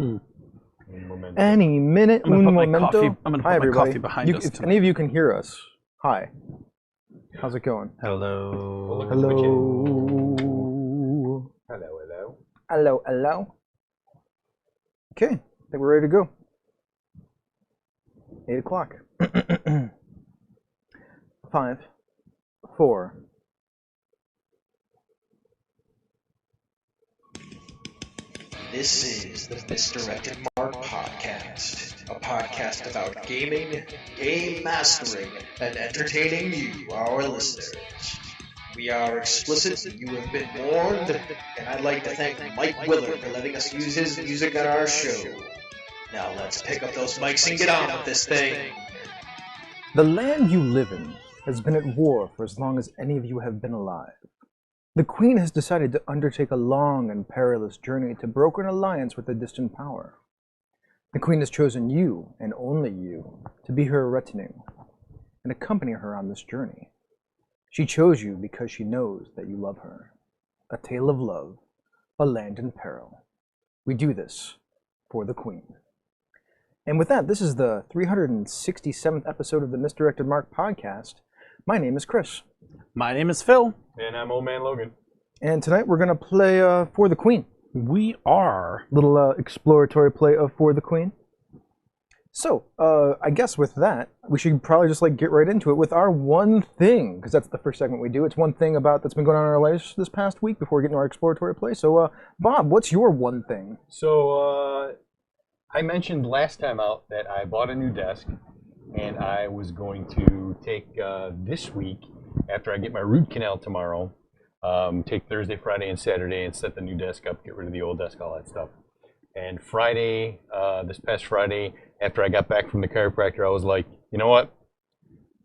Any minute, I'm gonna momento. put my Hi, everybody. coffee behind us. If any of you can hear us, hi. How's it going? Hello. Hello. Hello. Okay, I think we're ready to go. 8 o'clock. 5, 4. This is the Misdirected podcast, a podcast about gaming, game mastering, and entertaining you, our listeners. We are explicit, you have been warned, and I'd like to thank Mike Willard for letting us use his music on our show. Now let's pick up those mics and get on with this thing. The land you live in has been at war for as long as any of you have been alive. The Queen has decided to undertake a long and perilous journey to broker an alliance with a distant power. The Queen has chosen you, and only you, to be her retinue and accompany her on this journey. She chose you because she knows that you love her. A tale of love, a land in peril. We do this for the Queen. And with that, this is the 367th episode of the Misdirected Mark podcast. My name is Chris. My name is Phil. And I'm Old Man Logan. And tonight we're going to play For the Queen. We are. Little exploratory play of For the Queen. So, I guess with that, we should probably just get right into it with our one thing, because that's the first segment we do. It's one thing that's been going on in our lives this past week before we get into our exploratory play. So, Bob, what's your one thing? So, I mentioned last time out that I bought a new desk, and I was going to take this week, after I get my root canal tomorrow, take Thursday, Friday, and Saturday and set the new desk up, get rid of the old desk, all that stuff. And Friday, this past Friday, after I got back from the chiropractor, I was like, you know what?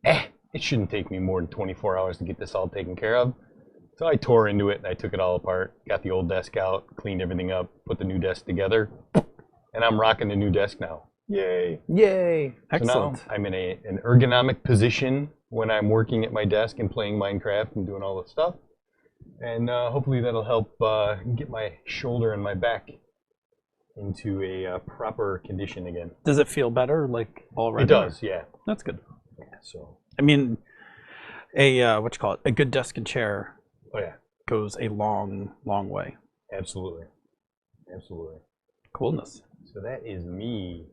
It shouldn't take me more than 24 hours to get this all taken care of. So I tore into it, and I took it all apart, got the old desk out, cleaned everything up, put the new desk together, and I'm rocking the new desk now. Yay! Yay! Excellent. So now I'm in an ergonomic position when I'm working at my desk and playing Minecraft and doing all this stuff. And hopefully that'll help get my shoulder and my back into a proper condition again. Does it feel better, already? It does, yeah. That's good. Yeah, so. I mean, a good desk and chair goes a long, long way. Absolutely. Coolness. So that is me.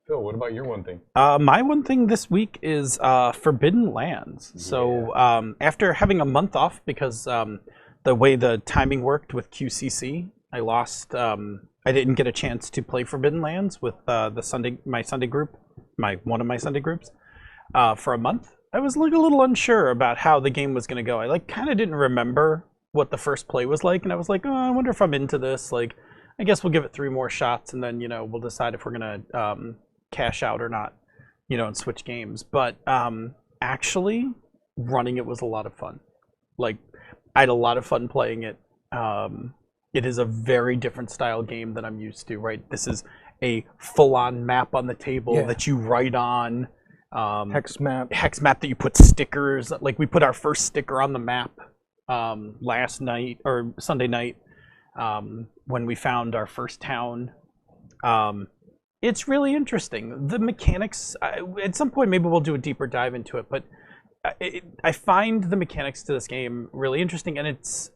Phil, what about your one thing? My one thing this week is Forbidden Lands. Yeah. So after having a month off because the way the timing worked with QCC, I lost. I didn't get a chance to play Forbidden Lands with one of my Sunday groups for a month. I was a little unsure about how the game was going to go. I kind of didn't remember what the first play was like, and I was like, oh, I wonder if I'm into this. I guess we'll give it 3 more shots, and then we'll decide if we're gonna cash out or not, and switch games. But actually, running it was a lot of fun. I had a lot of fun playing it. It is a very different style game than I'm used to. Right, this is a full-on map on the table that you write on. Hex map that you put stickers. We put our first sticker on the map last night or Sunday night. When we found our first town. It's really interesting. The mechanics, at some point maybe we'll do a deeper dive into it, but I find the mechanics to this game really interesting, and it's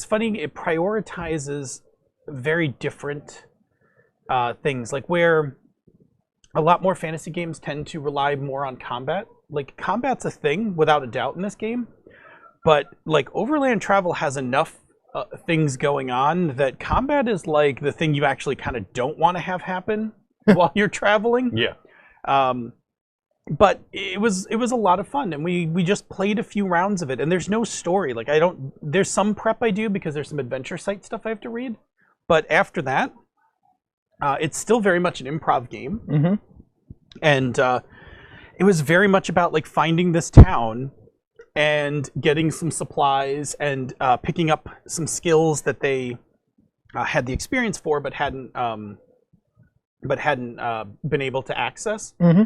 funny, it prioritizes very different things, where a lot more fantasy games tend to rely more on combat. Combat's a thing, without a doubt, in this game, but overland travel has enough things going on that combat is the thing you actually kind of don't want to have happen while you're traveling. Yeah. But it was a lot of fun, and we just played a few rounds of it, and there's no story. There's some prep I do because there's some adventure site stuff I have to read, but after that, it's still very much an improv game. Mm-hmm. And it was very much about finding this town and getting some supplies and picking up some skills that they had the experience for, but hadn't been able to access. Mm-hmm.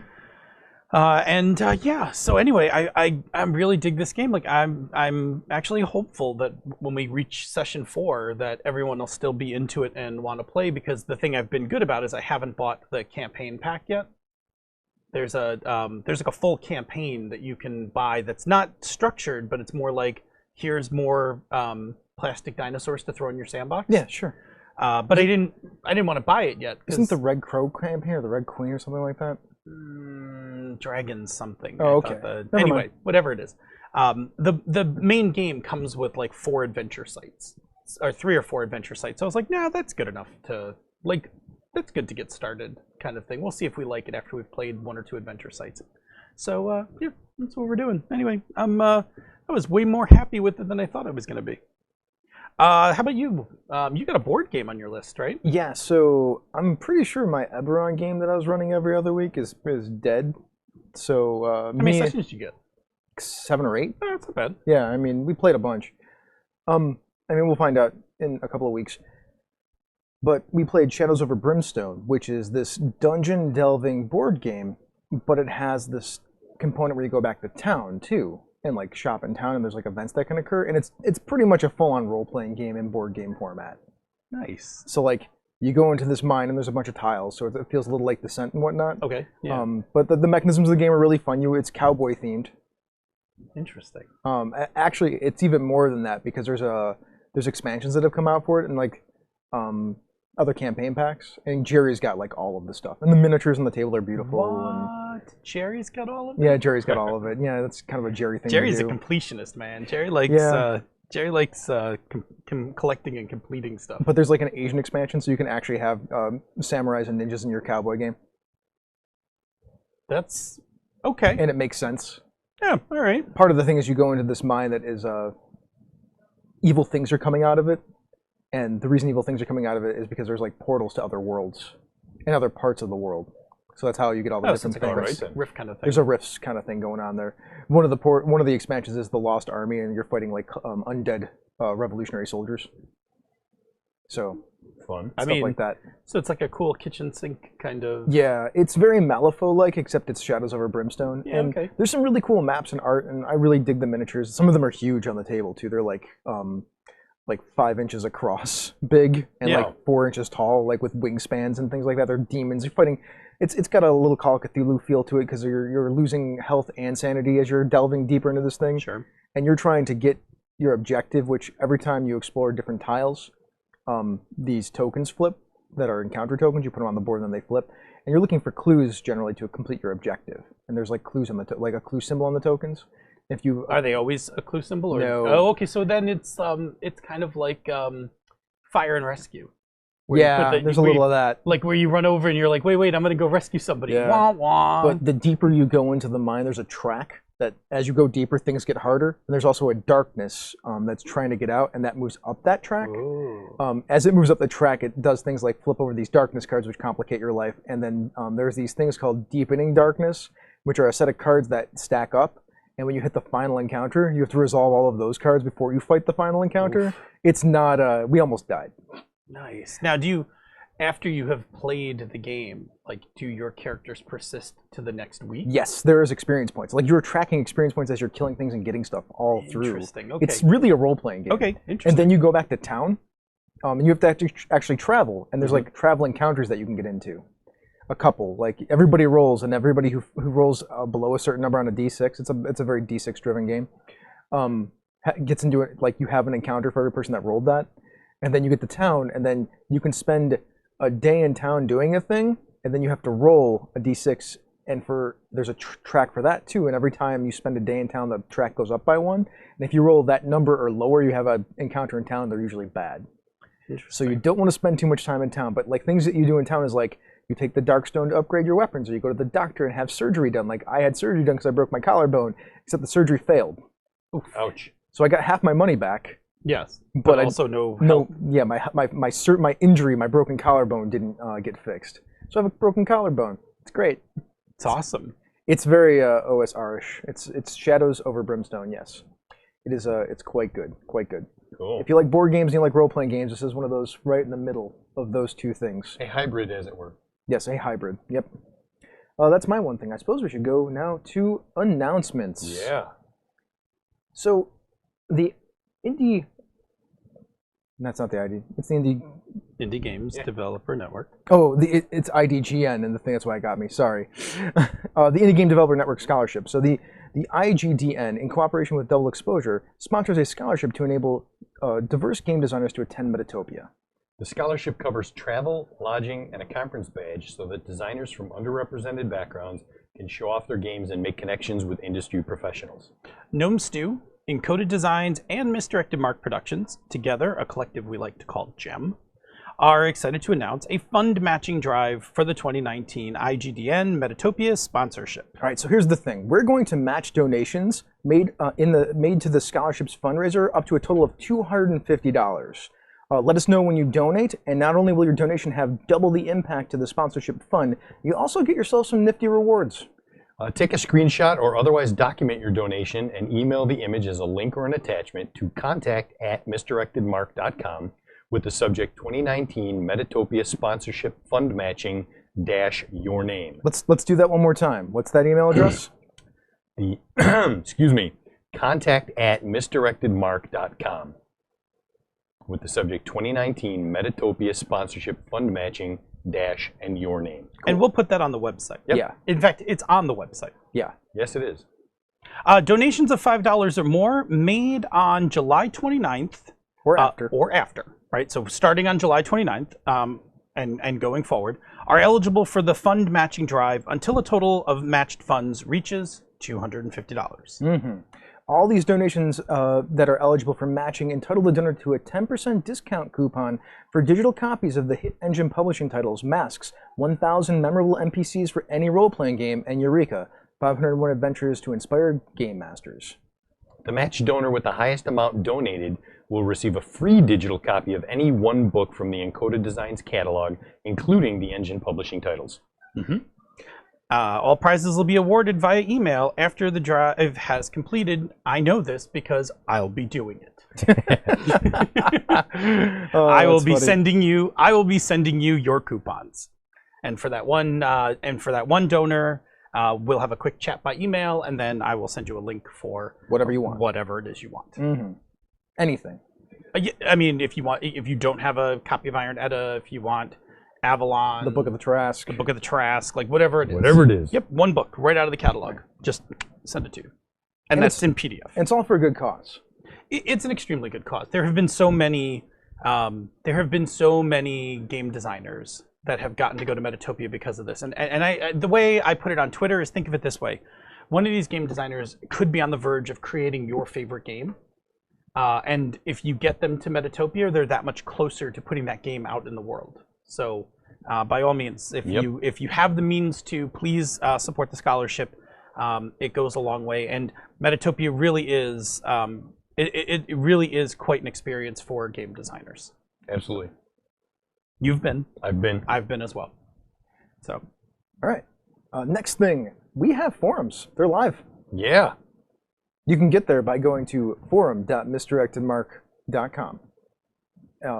Yeah. So anyway, I really dig this game. Like I'm actually hopeful that when we reach session 4, that everyone will still be into it and want to play. Because the thing I've been good about is I haven't bought the campaign pack yet. There's like a full campaign that you can buy that's not structured, but it's more like here's more plastic dinosaurs to throw in your sandbox. Yeah, sure. But I didn't want to buy it yet. Isn't the Red Crow campaign or the Red Queen or something like that? Dragons something. Oh, okay. Anyway, whatever it is. The main game comes with like 4 adventure sites, or 3 or 4 adventure sites. So I was like, nah, that's good enough to like. That's good to get started, kind of thing. We'll see if we like it after we've played 1 or 2 adventure sites. So yeah, that's what we're doing. Anyway, I was way more happy with it than I thought I was going to be. How about you? You got a board game on your list, right? Yeah, so I'm pretty sure my Eberron game that I was running every other week is dead. So how many sessions did you get? 7 or 8. Oh, that's not bad. Yeah, I mean we played a bunch. I mean we'll find out in a couple of weeks. But we played Shadows Over Brimstone, which is this dungeon delving board game, but it has this component where you go back to town too, and like shop in town, and there's like events that can occur, and it's pretty much a full-on role-playing game in board game format. Nice. So like you go into this mine and there's a bunch of tiles, so it feels a little like Descent and whatnot. Okay. Yeah. But the mechanisms of the game are really fun. It's cowboy themed. Interesting. Actually, it's even more than that because there's expansions that have come out for it, and like other campaign packs, and Jerry's got like all of the stuff, and the miniatures on the table are beautiful. What? Jerry's got all of it? Yeah, Jerry's got all of it. Yeah, that's kind of a Jerry thing. Jerry's to a do. completionist, man. Jerry likes collecting and completing stuff. But there's like an Asian expansion, so you can actually have samurais and ninjas in your cowboy game. That's okay. And it makes sense. Yeah, all right. Part of the thing is you go into this mine that is evil things are coming out of it. And the reason evil things are coming out of it is because there's like portals to other worlds and other parts of the world. So that's how you get all the different things. Rift kind of thing. There's a rifts kind of thing going on there. One of the expansions is the Lost Army, and you're fighting like undead revolutionary soldiers. So fun. Stuff like that. So it's like a cool kitchen sink kind of. Yeah, it's very Malifaux-like, except it's Shadows Over Brimstone. Yeah, and okay. There's some really cool maps and art, and I really dig the miniatures. Some of them are huge on the table too. They're like 5 inches across, big, and like 4 inches tall, like with wingspans and things like that. They're demons. You're fighting. It's got a little Call of Cthulhu feel to it because you're losing health and sanity as you're delving deeper into this thing. Sure. And you're trying to get your objective, which every time you explore different tiles, these tokens flip that are encounter tokens. You put them on the board and then they flip. And you're looking for clues generally to complete your objective. And there's like clues on the like a clue symbol on the tokens. If you Are they always a clue symbol? Or? No. Oh, okay. So then it's kind of like fire and rescue. Yeah, there's a little of that. Like where you run over and you're like, wait, I'm going to go rescue somebody. Yeah. Wah, wah. But the deeper you go into the mine, there's a track that as you go deeper, things get harder. And there's also a darkness that's trying to get out, and that moves up that track. As it moves up the track, it does things like flip over these darkness cards, which complicate your life. And then there's these things called deepening darkness, which are a set of cards that stack up. And when you hit the final encounter, you have to resolve all of those cards before you fight the final encounter. Oof. It's not, we almost died. Nice. Now, after you have played the game, like, do your characters persist to the next week? Yes, there is experience points. Like, you're tracking experience points as you're killing things and getting stuff all through. Interesting, okay. It's really a role-playing game. Okay, interesting. And then you go back to town, and you have to actually travel, and there's, like, travel encounters that you can get into. A couple. Like, everybody rolls, and everybody who rolls below a certain number on a D6, it's a very D6-driven game, gets into it, like, you have an encounter for every person that rolled that. And then you get to town, and then you can spend a day in town doing a thing, and then you have to roll a d6, and there's a track for that too, and every time you spend a day in town, the track goes up by 1. And if you roll that number or lower, you have an encounter in town, they're usually bad. So you don't want to spend too much time in town, but like things that you do in town is like, you take the Darkstone to upgrade your weapons, or you go to the doctor and have surgery done. Like, I had surgery done because I broke my collarbone, except the surgery failed. Oof. Ouch. So I got half my money back. Yes, but also no help. Yeah, my injury, my broken collarbone didn't get fixed. So I have a broken collarbone. It's great. It's awesome. It's very OSR-ish. It's Shadows Over Brimstone. Yes, it is. It's quite good. Quite good. Cool. If you like board games and you like role-playing games, this is one of those right in the middle of those two things. A hybrid, as it were. Yes, a hybrid. Yep. That's my one thing. I suppose we should go now to announcements. Yeah. So, the indie... That's not the ID. It's the indie... Indie Games Developer Network. Oh, it's IDGN, and the thing that's why it got me. Sorry. The Indie Game Developer Network Scholarship. So the IGDN, in cooperation with Double Exposure, sponsors a scholarship to enable diverse game designers to attend Metatopia. The scholarship covers travel, lodging, and a conference badge so that designers from underrepresented backgrounds can show off their games and make connections with industry professionals. Gnome Stew, Encoded Designs, and Misdirected Mark Productions, together a collective we like to call GEM, are excited to announce a fund matching drive for the 2019 IGDN Metatopia sponsorship. All right, so here's the thing. We're going to match donations made to the scholarship's fundraiser up to a total of $250. Let us know when you donate, and not only will your donation have double the impact to the sponsorship fund, you also get yourself some nifty rewards. Take a screenshot or otherwise document your donation and email the image as a link or an attachment to contact@misdirectedmark.com with the subject 2019 Metatopia Sponsorship Fund Matching - your name. Let's do that one more time. What's that email address? Excuse me, contact@misdirectedmark.com with the subject 2019 Metatopia Sponsorship Fund Matching - and your name. Cool. And we'll put that on the website. Yep. Yeah. In fact, it's on the website. Yeah. Yes, it is. Donations of $5 or more made on July 29th. Or after. Right? So starting on July 29th and going forward, are eligible for the fund matching drive until a total of matched funds reaches $250. Mm-hmm. All these donations that are eligible for matching entitle the donor to a 10% discount coupon for digital copies of the hit engine publishing titles Masks, 1,000 memorable NPCs for any role-playing game, and Eureka, 501 adventures to inspire game masters. The match donor with the highest amount donated will receive a free digital copy of any one book from the Encoded Designs catalog, including the engine publishing titles. Mm-hmm. All prizes will be awarded via email after the drive has completed. I know this because I'll be doing it. I will be sending you your coupons, and for that one donor, we'll have a quick chat by email, and then I will send you a link for whatever you want, whatever it is you want. Mm-hmm. Anything. I mean, if you don't have a copy of Iron Edda, if you want Avalon, the Book of the Trask, like whatever it is. Whatever it is. Yep, one book right out of the catalog. Just send it to you, and that's in PDF. And it's all for a good cause. It's an extremely good cause. There have been so many game designers that have gotten to go to Metatopia because of this. And the way I put it on Twitter is, think of it this way: one of these game designers could be on the verge of creating your favorite game, and if you get them to Metatopia, they're that much closer to putting that game out in the world. So, by all means, if you have the means to, please support the scholarship. It goes a long way, and Metatopia really is it really is quite an experience for game designers. Absolutely. You've been. I've been as well. So, all right. Next thing, we have forums. They're live. Yeah. You can get there by going to forum.misdirectedmark.com.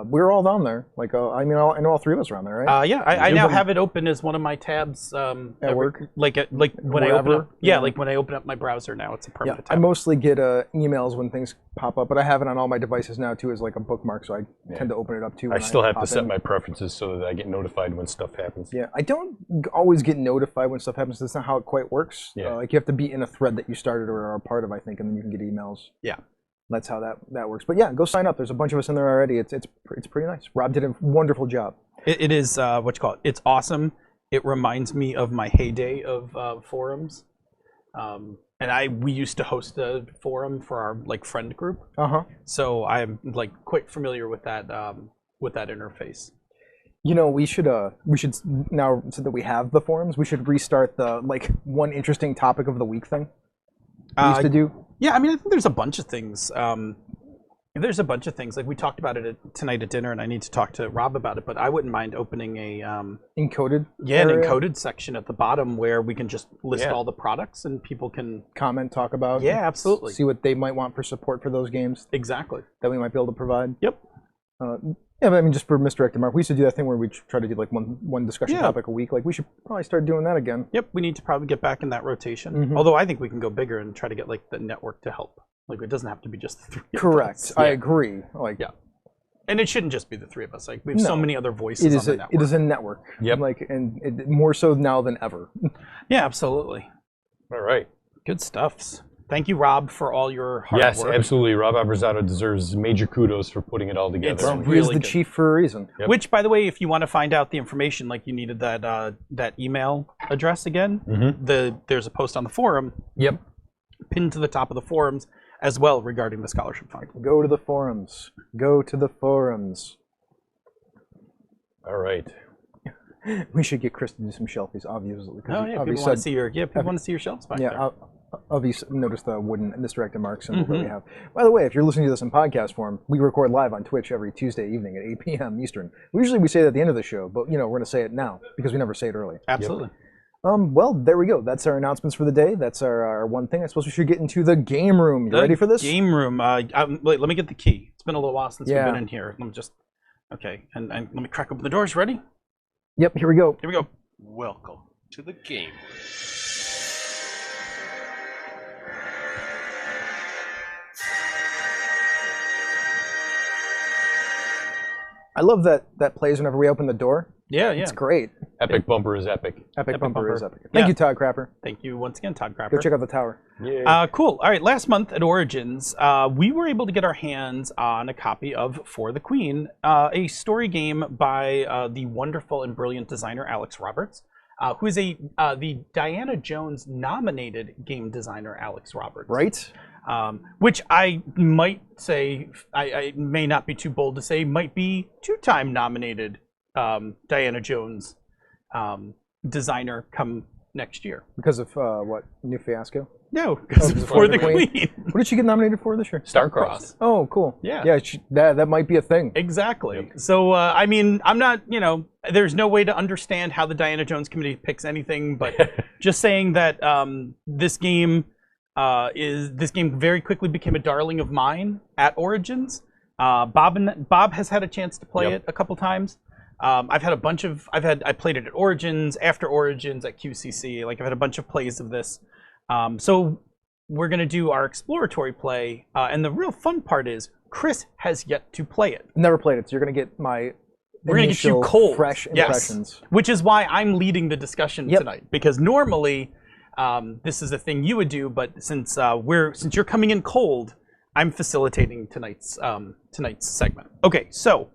We're all down there. Like, I know all three of us are on there, right? Yeah, I now have it open as one of my tabs at work. Like when I open up, like when I open up my browser now, it's a permanent tab. I mostly get emails when things pop up, but I have it on all my devices now too as like a bookmark, so I tend to open it up too. I still have to set my preferences so that I get notified when stuff happens. Yeah, I don't always get notified when stuff happens. That's not how it quite works. Yeah. Like you have to be in a thread that you started or are a part of, I think, and then you can get emails. Yeah. That's how that works. But yeah, go sign up. There's a bunch of us in there already. It's pretty nice. Rob did a wonderful job. It is what you call it. It's awesome. It reminds me of my heyday of forums. And we used to host a forum for our friend group. So I'm quite familiar with that interface. You know, we should now, so that we have the forums, we should restart the one interesting topic of the week thing we used to do. Yeah, I mean, I think there's a bunch of things. Like we talked about it tonight at dinner, and I need to talk to Rob about it. But I wouldn't mind opening a encoded. Yeah, area? An encoded section at the bottom where we can just list all the products and people can comment, talk about. Yeah, absolutely. See what they might want for support for those games. Exactly. That we might be able to provide. Yep. Yeah, but I mean, just for Misdirected Mark, we used to do that thing where we try to do like one discussion topic a week. Like, we should probably start doing that again. Yep, we need to probably get back in that rotation. Although I think we can go bigger and try to get like the network to help. Like, it doesn't have to be just the three. Correct. I agree. Like, yeah. And it shouldn't just be the three of us. Like, we have so many other voices on the network. It is a network. Yep. Like, and more so now than ever. Yeah, absolutely. All right. Good stuffs. Thank you, Rob, for all your hard work. Yes, absolutely. Rob Abrazato deserves major kudos for putting it all together. It's Well, really he is the good. chief for a reason. Yep. Which, by the way, if you want to find out the information, like you needed that email address again, there's a post on the forum. Yep. Pinned to the top of the forums as well regarding the scholarship fund. Go to the forums. Go to the forums. All right. We should get Chris to do some shelfies, obviously. Oh yeah, people want to see your shelves back there. Obviously, notice the wooden Misdirected Mark symbol that we have. By the way, if you're listening to this in podcast form, we record live on Twitch every Tuesday evening at 8 p.m. Eastern. Usually we say it at the end of the show, but we're going to say it now because we never say it early. Absolutely. Well, there we go. That's our announcements for the day. That's our one thing. I suppose we should get into the game room. You ready for this? Game room. Wait, let me get the key. It's been a little while since we've been in here. Let me just. Okay, and let me crack open the doors. Ready? Yep. Here we go. Here we go. Welcome to the game. I love that plays whenever we open the door. Yeah. It's great. Epic bumper is epic. Epic bumper is epic. Yeah. Thank you, Todd Crapper. Thank you once again, Todd Crapper. Go check out the tower. Yeah. Cool. All right. Last month at Origins, we were able to get our hands on a copy of For the Queen, a story game by the wonderful and brilliant designer Alex Roberts, who is the Diana Jones nominated game designer Alex Roberts. Right? Which I might say, I may not be too bold to say, might be two-time nominated Diana Jones designer come next year. Because of what? New Fiasco? No, because of For the Queen. What did she get nominated for this year? Starcross. Oh, cool. Yeah. Yeah, that might be a thing. Exactly. Yep. So, I mean, I'm not, there's no way to understand how the Diana Jones committee picks anything, but just saying that this game very quickly became a darling of mine at Origins. Bob has had a chance to play it a couple times. I played it at Origins, after Origins, at QCC. Like, I've had a bunch of plays of this. So we're going to do our exploratory play, and the real fun part is Chris has yet to play it. Never played it, so you're going to get my We're going to get you cold, fresh impressions. Yes. Which is why I'm leading the discussion tonight, because normally this is a thing you would do, but since you're coming in cold, I'm facilitating tonight's segment. Okay, so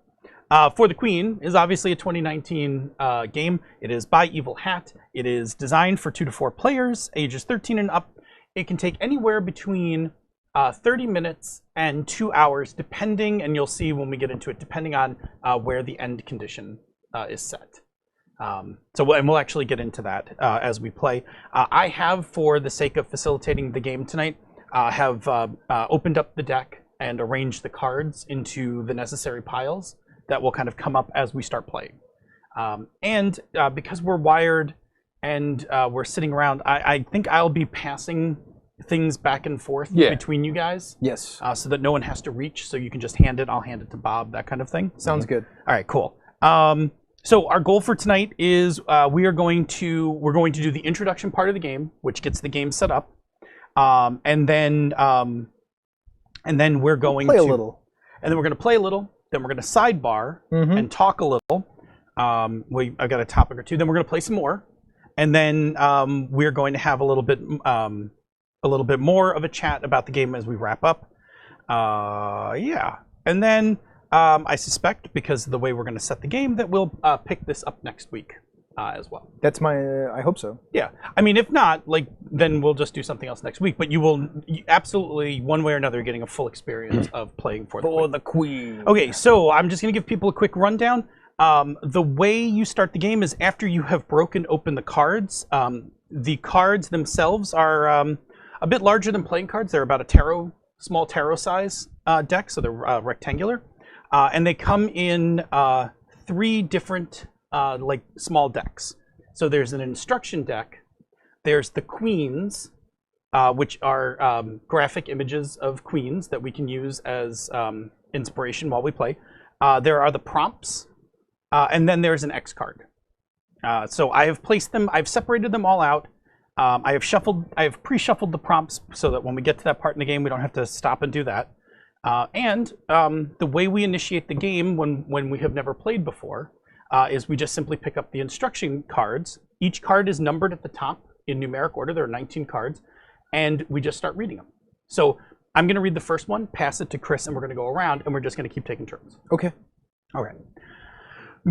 For the Queen is obviously a 2019 game. It is by Evil Hat. It is designed for 2 to 4 players, ages 13 and up. It can take anywhere between 30 minutes and 2 hours, depending, and you'll see when we get into it, depending on where the end condition is set. We'll actually get into that as we play. I have, for the sake of facilitating the game tonight, have opened up the deck and arranged the cards into the necessary piles that will kind of come up as we start playing. Because we're wired and we're sitting around, I think I'll be passing things back and forth between you guys. Yes. So that no one has to reach, so you can just hand it, I'll hand it to Bob, that kind of thing. Sounds good. All right, cool. So our goal for tonight is we're going to do the introduction part of the game, which gets the game set up. And then we're going to play a little. And then we're going to play a little. Then we're going to sidebar and talk a little. I've got a topic or two. Then we're going to play some more, and then we're going to have a little bit more of a chat about the game as we wrap up. And then I suspect, because of the way we're going to set the game, that we'll pick this up next week as well. That's I hope so. Yeah. I mean, if not, then we'll just do something else next week. But you absolutely, one way or another, getting a full experience of playing For the Queen. Okay, so I'm just going to give people a quick rundown. The way you start the game is after you have broken open the cards. The cards themselves are a bit larger than playing cards. They're about a small tarot size deck, so they're rectangular. And they come in 3 different small decks. So there's an instruction deck, there's the queens, which are graphic images of queens that we can use as inspiration while we play. There are the prompts, and then there's an X card. So I have placed them. I've separated them all out. I have pre-shuffled the prompts so that when we get to that part in the game, we don't have to stop and do that. And the way we initiate the game when we have never played before is we just simply pick up the instruction cards. Each card is numbered at the top in numeric order. There are 19 cards, and we just start reading them. So I'm going to read the first one, pass it to Chris, and we're going to go around, and we're just going to keep taking turns. Okay. All right.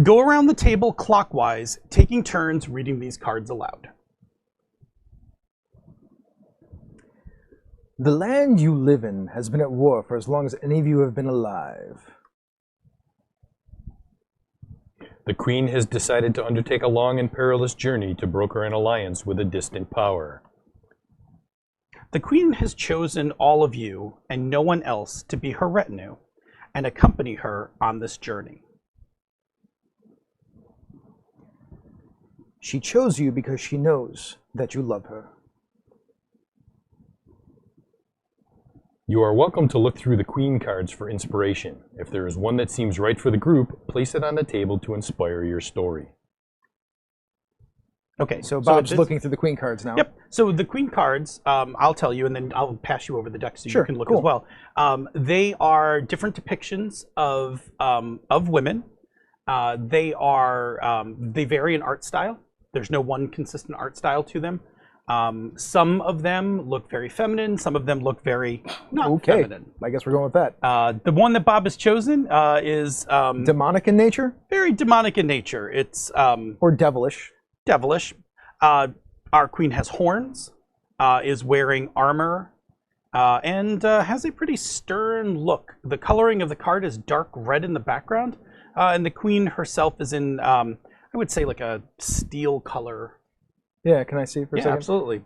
Go around the table clockwise, taking turns reading these cards aloud. The land you live in has been at war for as long as any of you have been alive. The Queen has decided to undertake a long and perilous journey to broker an alliance with a distant power. The Queen has chosen all of you and no one else to be her retinue and accompany her on this journey. She chose you because she knows that you love her. You are welcome to look through the Queen cards for inspiration. If there is one that seems right for the group, place it on the table to inspire your story. Okay, So Bob's looking through the Queen cards now. Yep. So the Queen cards, I'll tell you, and then I'll pass you over the deck so Sure, you can look cool. as well. They are different depictions of women. They vary in art style. There's no one consistent art style to them. Some of them look very feminine. Some of them look very not feminine. I guess we're going with that. The one that Bob has chosen is Demonic in nature? very demonic in nature. It's Or devilish? devilish. Our queen has horns, is wearing armor, and has a pretty stern look. The coloring of the card is dark red in the background, and the queen herself is in, I would say, like a steel color. Yeah, can I see it for a second? Absolutely.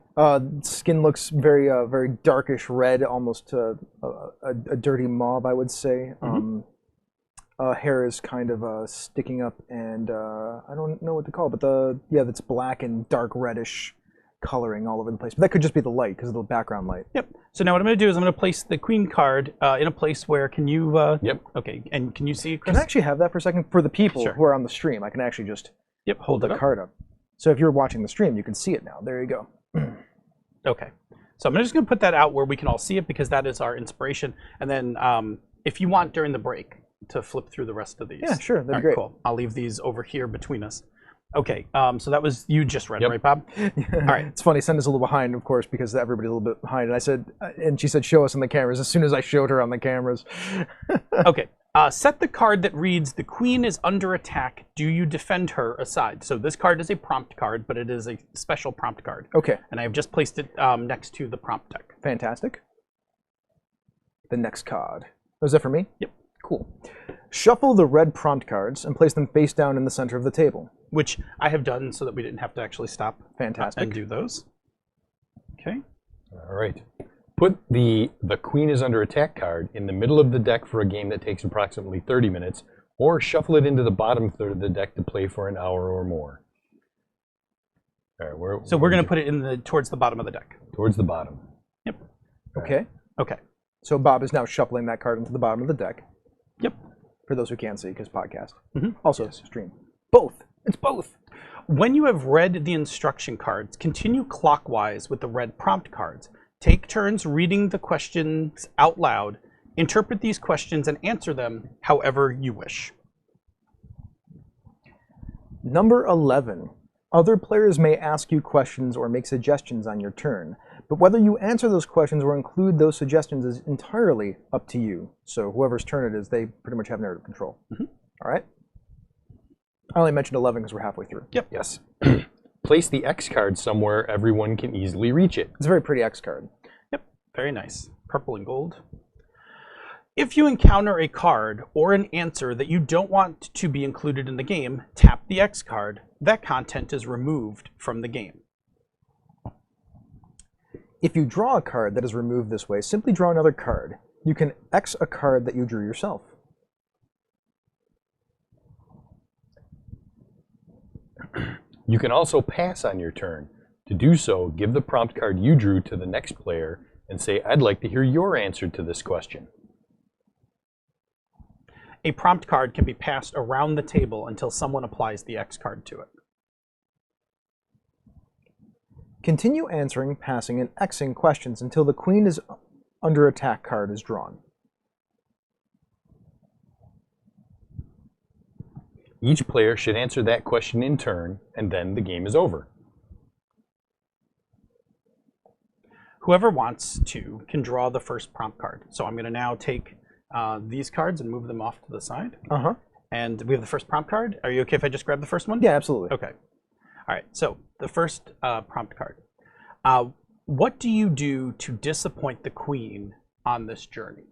Skin looks very very darkish red, almost a dirty mauve, I would say. Hair is kind of sticking up, and I don't know what to call it, but that's black and dark reddish coloring all over the place. But that could just be the light, because of the background light. Yep. So now what I'm going to do is I'm going to place the queen card in a place where, can you... Yep. Okay, and can you see, Chris? Can I actually have that for a second? For the people Sure. who are on the stream, I can actually just hold the card up. So if you're watching the stream, you can see it now. There you go. Okay. So I'm just going to put that out where we can all see it, because that is our inspiration. And then if you want during the break to flip through the rest of these. Yeah, sure. That'd be All right, great. Cool. I'll leave these over here between us. Okay. So that was you just read, Yep. right, Bob? All right. It's funny, Senda's a little behind, of course, because everybody's a little bit behind. And I said, and she said, show us on the cameras. As soon as I showed her on the cameras. Okay. Set the card that reads, "The queen is under attack. Do you defend her?" aside. So this card is a prompt card, but it is a special prompt card. Okay. And I have just placed it next to the prompt deck. Fantastic. The next card. Was that for me? Yep. Cool. Shuffle the red prompt cards and place them face down in the center of the table. Which I have done so that we didn't have to actually stop Fantastic. and do those. Okay. All right. Put the Queen is under attack card in the middle of the deck for a game that takes approximately 30 minutes, or shuffle it into the bottom third of the deck to play for an hour or more. All right, So we're going to put it towards the bottom of the deck. towards the bottom. Yep. Okay. Okay. So Bob is now shuffling that card into the bottom of the deck. Yep. For those who can't see, because podcast. Mhm. Also, stream. Both. It's both. When you have read the instruction cards, continue clockwise with the red prompt cards. Take turns reading the questions out loud. Interpret these questions and answer them however you wish. Number 11. Other players may ask you questions or make suggestions on your turn, but whether you answer those questions or include those suggestions is entirely up to you. So whoever's turn it is, they pretty much have narrative control. All right? I only mentioned 11 because we're halfway through. Yep. Yes. Place the X card somewhere everyone can easily reach it. It's a very pretty X card. Yep. Very nice. Purple and gold. If you encounter a card or an answer that you don't want to be included in the game, tap the X card. That content is removed from the game. If you draw a card that is removed this way, simply draw another card. You can X a card that you drew yourself. You can also pass on your turn. To do so, give the prompt card you drew to the next player and say, "I'd like to hear your answer to this question." A prompt card can be passed around the table until someone applies the X card to it. Continue answering, passing, and Xing questions until the Queen is under attack card is drawn. Each player should answer that question in turn, and then the game is over. Whoever wants to can draw the first prompt card. So I'm going to now take these cards and move them off to the side. Uh-huh. And we have the first prompt card. Are you okay if I just grab the first one? Yeah, absolutely. Okay. All right, so the first prompt card. What do you do to disappoint the Queen on this journey?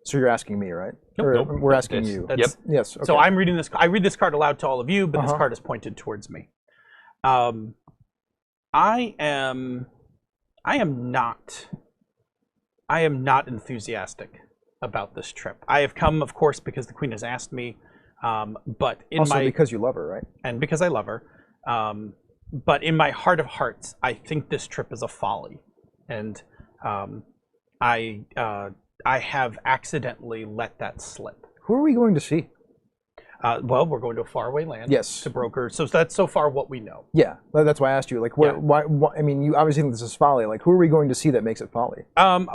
So you're asking me, right? Nope, Or nope. we're asking you. Yep. Yes. Okay. So I'm reading this. I read this card aloud to all of you, but this card is pointed towards me. I am not enthusiastic about this trip. I have come, of course, because the Queen has asked me, but in also my because you love her, right? and because I love her. But in my heart of hearts, I think this trip is a folly, and I have accidentally let that slip. Who are we going to see? Well, we're going to a faraway land. Yes. To broker. So that's so far what we know. Yeah, that's why I asked you. Like, where, Yeah. why? I mean, you obviously think this is folly. Like, who are we going to see that makes it folly?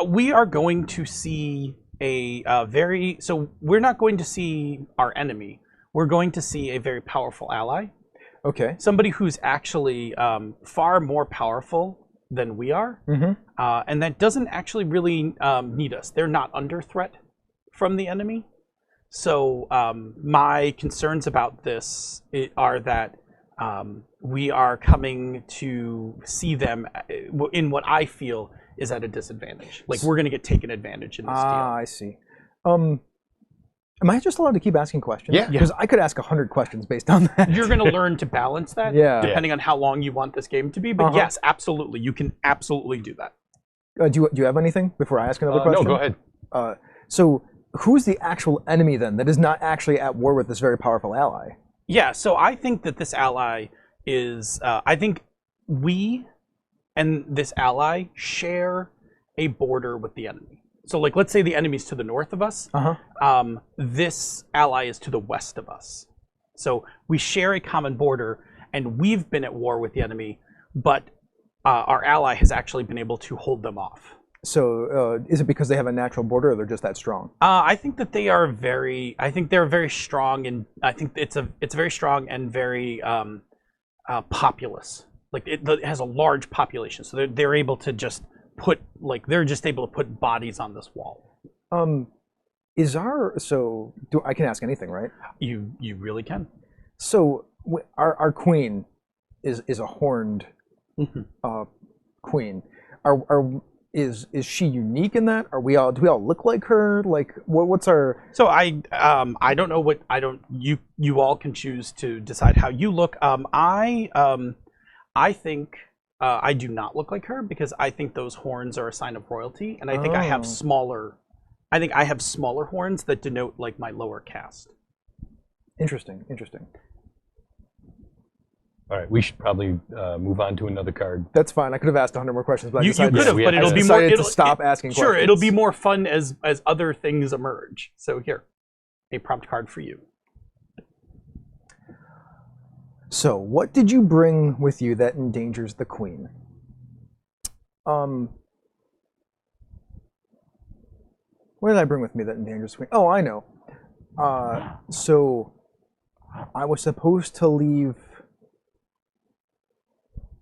We are going to see so we're not going to see our enemy. We're going to see a very powerful ally. Okay. Somebody who's actually far more powerful than we are. Mm-hmm. And that doesn't actually really need us. They're not under threat from the enemy. So my concerns about this are that we are coming to see them in what I feel is at a disadvantage. Like, we're going to get taken advantage in this deal. I see. Am I just allowed to keep asking questions? Yeah. Because I could ask 100 questions based on that. You're going to learn to balance that, Yeah. depending on how long you want this game to be. But yes, absolutely, you can absolutely do that. Do you have anything before I ask another question? No, go ahead. So, who's the actual enemy then that is not actually at war with this very powerful ally? Yeah, so I think that this ally is, I think we and this ally share a border with the enemy. So, like, let's say the enemy's to the north of us. This ally is to the west of us. So we share a common border, and we've been at war with the enemy, but our ally has actually been able to hold them off. So, is it because they have a natural border, or they're just that strong? I think that they are very. I think they're very strong, and I think it's very strong and very populous. Like, it has a large population, so they're able to just put bodies on this wall. I can ask anything, right? You really can. So our queen is a horned queen. Is she unique in that? Do we all look like her? Like, what's our? So I don't know what you all can choose to decide how you look. I think I do not look like her because I think those horns are a sign of royalty, and I think I have smaller horns that denote like my lower caste. Interesting. All right, we should probably move on to another card. That's fine. I could have asked 100 more questions, but You could have, but it'll be more. To stop asking questions. Sure, it'll be more fun as other things emerge. So here, a prompt card for you. So, what did you bring with you that endangers the queen? What did I bring with me that endangers the queen? Oh, I know. So, I was supposed to leave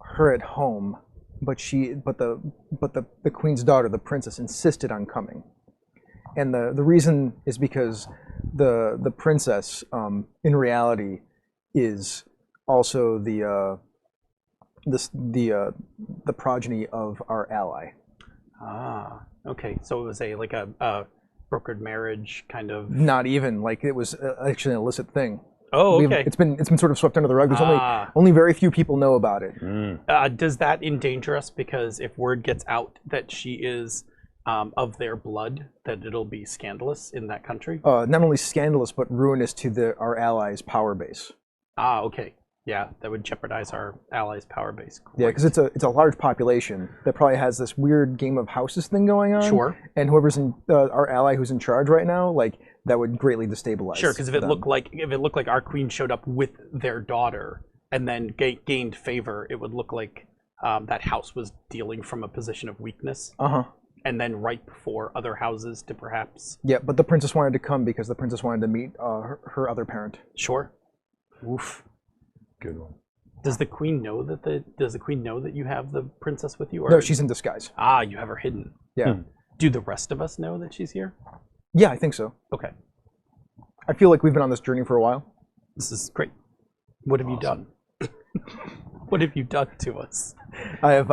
her at home, but the queen's daughter, the princess, insisted on coming. And the reason is because the princess, in reality, is also the progeny of our ally. Ah, okay. So it was a brokered marriage kind of. Not even like it was actually an illicit thing. Oh, okay. It's been sort of swept under the rug. There's only very few people know about it. Does that endanger us? Because if word gets out that she is of their blood, that it'll be scandalous in that country. Not only scandalous, but ruinous to our allies' power base. Ah, okay. Yeah, that would jeopardize our allies' power base. Great. Yeah, because it's a large population that probably has this weird game of houses thing going on. Sure. And whoever's in our ally who's in charge right now, like that would greatly destabilize. Sure, because if it them. looked like our queen showed up with their daughter and then gained favor, it would look like that house was dealing from a position of weakness. And then ripe for other houses to perhaps. Yeah, but the princess wanted to come because the princess wanted to meet her other parent. Sure. Oof. Good one. Does the queen know that you have the princess with you? Or... No, she's in disguise. Ah, you have her hidden. Yeah. Do the rest of us know that she's here? Yeah, I think so. Okay. I feel like we've been on this journey for a while. This is great. What have you done? What have you done to us? I have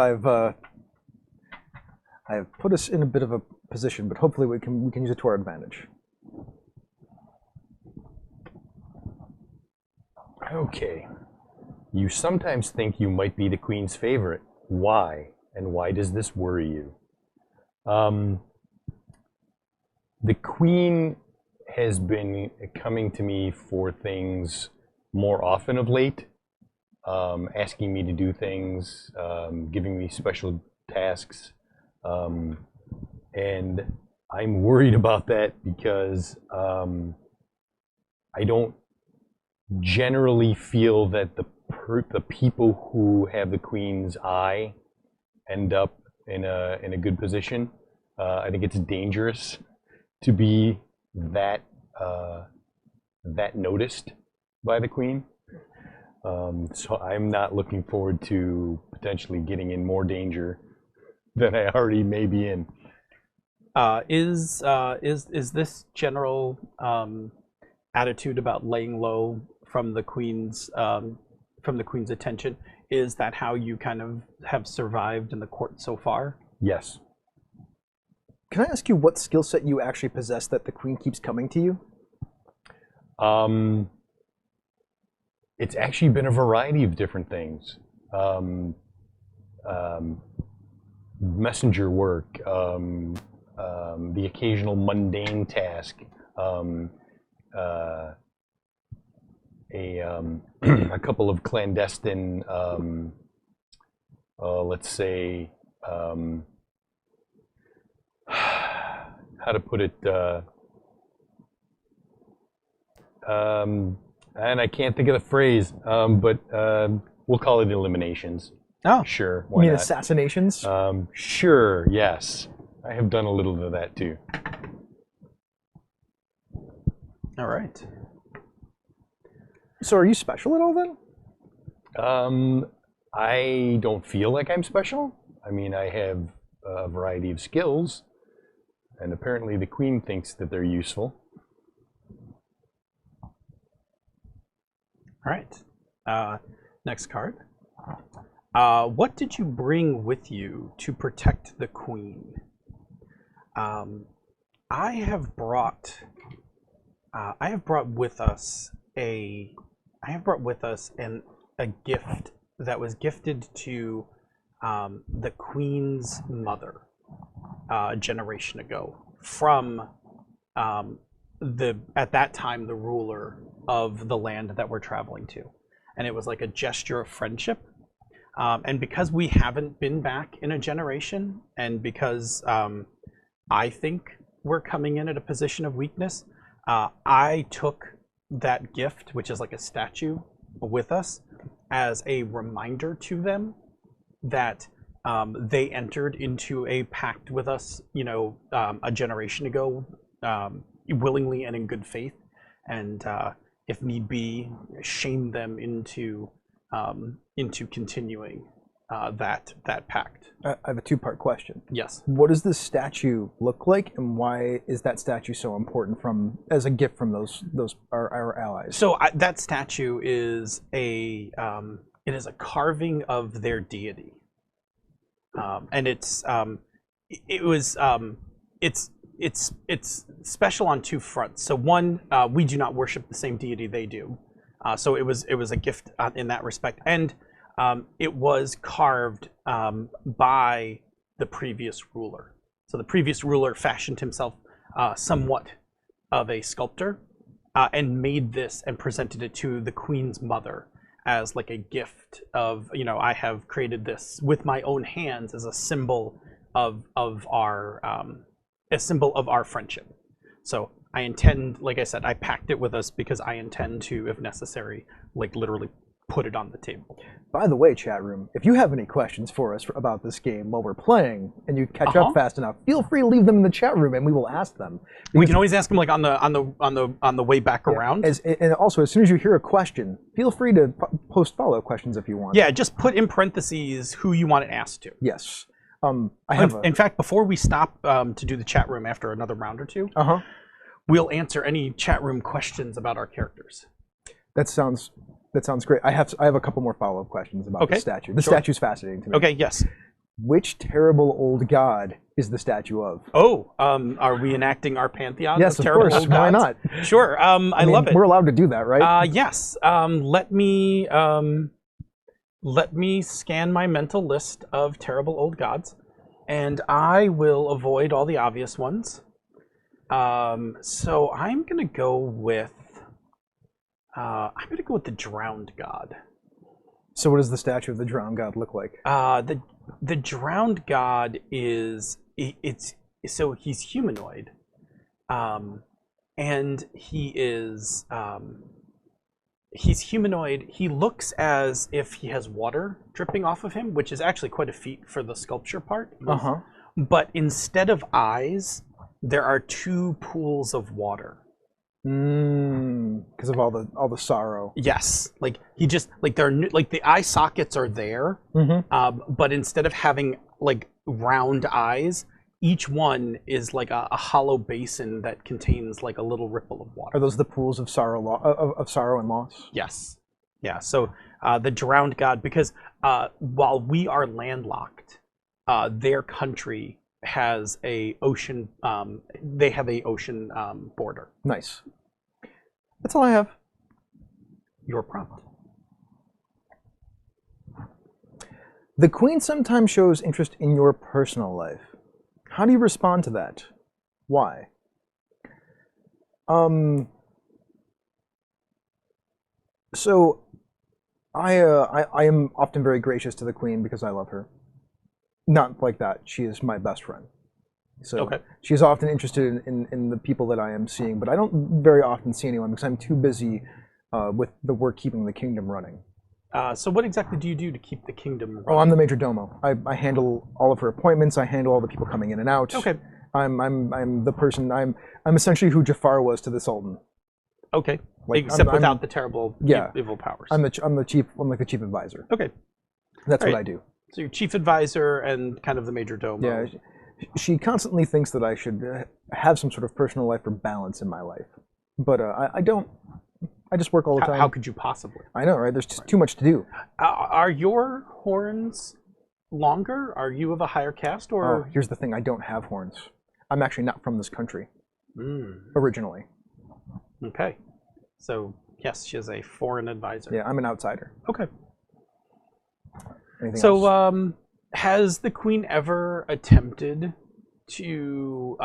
put us in a bit of a position, but hopefully we can use it to our advantage. Okay. You sometimes think you might be the queen's favorite. Why? And why does this worry you? The queen has been coming to me for things more often of late, asking me to do things, giving me special tasks, and I'm worried about that because I don't generally feel that the people who have the queen's eye end up in a good position. I think it's dangerous to be that noticed by the queen. So I'm not looking forward to potentially getting in more danger than I already may be in. Is this general attitude about laying low from the queen's attention, is that how you kind of have survived in the court so far? Yes. Can I ask you what skill set you actually possess that the queen keeps coming to you? It's actually been a variety of different things. Messenger work, the occasional mundane task, a couple of clandestine, let's say, how to put it, and I can't think of the phrase, but we'll call it eliminations. Oh, sure. You mean assassinations? Sure, yes. I have done a little of that too. All right. So are you special at all then? I don't feel like I'm special. I mean, I have a variety of skills, and apparently the queen thinks that they're useful. All right. Next card. What did you bring with you to protect the queen? I have brought with us a gift that was gifted to the queen's mother a generation ago from at that time the ruler of the land that we're traveling to, and it was like a gesture of friendship. And because we haven't been back in a generation, and because I think we're coming in at a position of weakness, I took that gift, which is like a statue, with us as a reminder to them that they entered into a pact with us, a generation ago, willingly and in good faith, and if need be, shame them into continuing that pact. I have a two-part question. Yes. What does this statue look like, and why is that statue so important as a gift from those our allies? So that statue is it is a carving of their deity, and it's special on two fronts. So one, we do not worship the same deity they do. So it was a gift in that respect, and it was carved by the previous ruler. So the previous ruler fashioned himself somewhat of a sculptor and made this and presented it to the queen's mother as like a gift of, I have created this with my own hands as a symbol of our friendship. So I intend, like I said, I packed it with us because I intend to, if necessary, like literally put it on the table. By the way, chat room, if you have any questions for us about this game while we're playing, and you catch up fast enough, feel free to leave them in the chat room, and we will ask them. We can always ask them like on the way back around. And also, as soon as you hear a question, feel free to post follow-up questions if you want. Yeah, just put in parentheses who you want it asked to. Yes. In fact, before we stop to do the chat room after another round or two, we'll answer any chat room questions about our characters. That sounds great. I have a couple more follow-up questions about the statue. The statue's fascinating to me. Okay, yes. Which terrible old god is the statue of? Oh, are we enacting our pantheon? Yes, of of course. Old Why gods? not? Sure. I mean, love it. We're allowed to do that, right? Yes. Let me scan my mental list of terrible old gods, and I will avoid all the obvious ones. So I'm gonna go with the drowned god. So what does the statue of the drowned god look like? The drowned god is he's humanoid, and he's humanoid. He looks as if he has water dripping off of him, which is actually quite a feat for the sculpture part. But instead of eyes, there are 2 pools of water. Because of all the sorrow. Yes, like he just like the eye sockets are there, but instead of having like round eyes, each one is like a hollow basin that contains like a little ripple of water. Are those the pools of sorrow, of sorrow and loss? Yes, yeah. So the drowned god, because while we are landlocked, their country has a ocean. They have a ocean border. Nice. That's all I have. Your prompt. The Queen sometimes shows interest in your personal life. How do you respond to that? Why? So, I am often very gracious to the Queen because I love her. Not like that. She is my best friend. So she's often interested in the people that I am seeing, but I don't very often see anyone because I'm too busy with the work keeping the kingdom running. So what exactly do you do to keep the kingdom running? Oh, I'm the major domo. I handle all of her appointments. I handle all the people coming in and out. Okay. I'm the person. I'm essentially who Jafar was to the Sultan. Okay. Like, Except I'm without the terrible evil powers. I'm the chief. I'm like the chief advisor. Okay. That's what I do. So you're chief advisor and kind of the major domo. Yeah. She constantly thinks that I should have some sort of personal life or balance in my life, but I don't. I just work all the time. How could you possibly? I know, right? There's just too much to do. Are your horns longer? Are you of a higher caste, or? Oh, here's the thing: I don't have horns. I'm actually not from this country originally. Okay, so yes, she is a foreign advisor. Yeah, I'm an outsider. Okay. Anything so, else? has the Queen ever attempted to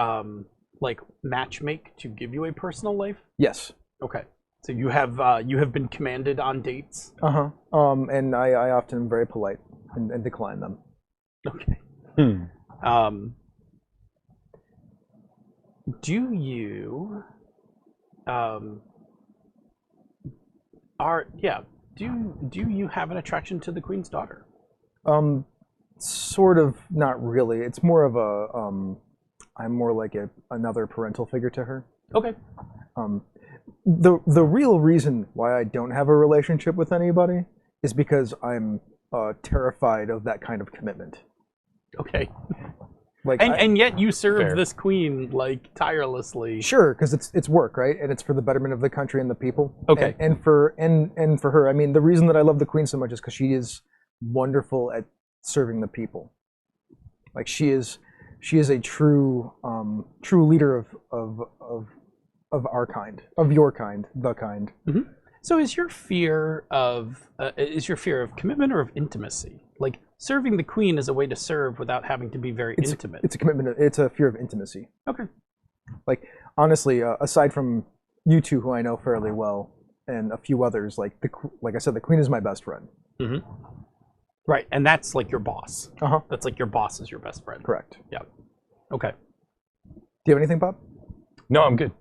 like matchmake to give you a personal life? Yes. Okay. So you have been commanded on dates? And I often am very polite and decline them. Okay. Do you do you have an attraction to the Queen's daughter? Sort of, not really. It's more of I'm more like another parental figure to her. Okay. The real reason why I don't have a relationship with anybody is because I'm terrified of that kind of commitment. Okay. Like, and yet you serve this queen like tirelessly. Sure, because it's work, right? And it's for the betterment of the country and the people. Okay. And for her, I mean, the reason that I love the Queen so much is because she is wonderful at serving the people. Like she is a true leader of our kind, of your kind, the kind. Mm-hmm. So is your fear of commitment or of intimacy? Like serving the Queen is a way to serve without having to be very intimate. It's a commitment. It's a fear of intimacy. Okay. Like honestly, aside from you two, who I know fairly well, and a few others, like I said, the Queen is my best friend. Mm-hmm. Right, and that's like your boss. That's like your boss is your best friend. Correct. Yeah. Okay. Do you have anything, Bob? No, I'm good.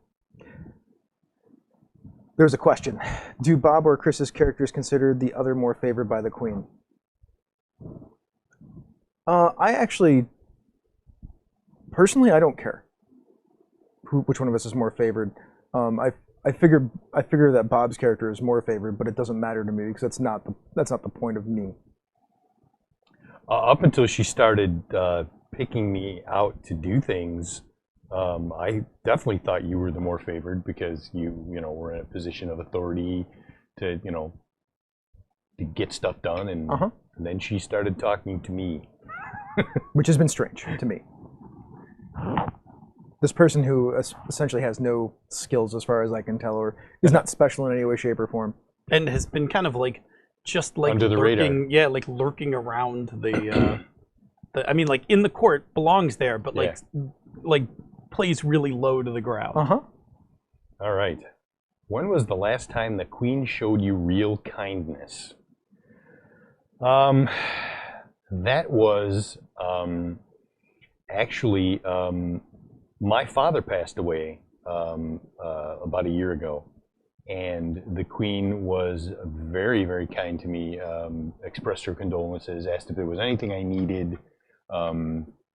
There's a question. Do Bob or Chris's characters consider the other more favored by the Queen? I actually, personally, I don't care which one of us is more favored. I figure that Bob's character is more favored, but it doesn't matter to me because that's not the point of me. Up until she started picking me out to do things, I definitely thought you were the more favored because you were in a position of authority to to get stuff done, and then she started talking to me, which has been strange to me. This person who essentially has no skills, as far as I can tell, or is not special in any way, shape, or form, and has been kind of like just like under the radar. Yeah, like lurking around the. I mean, like in the court, belongs there, but like plays really low to the ground. All right. When was the last time the Queen showed you real kindness? That was actually my father passed away about a year ago, and the Queen was very, very kind to me. Expressed her condolences, asked if there was anything I needed.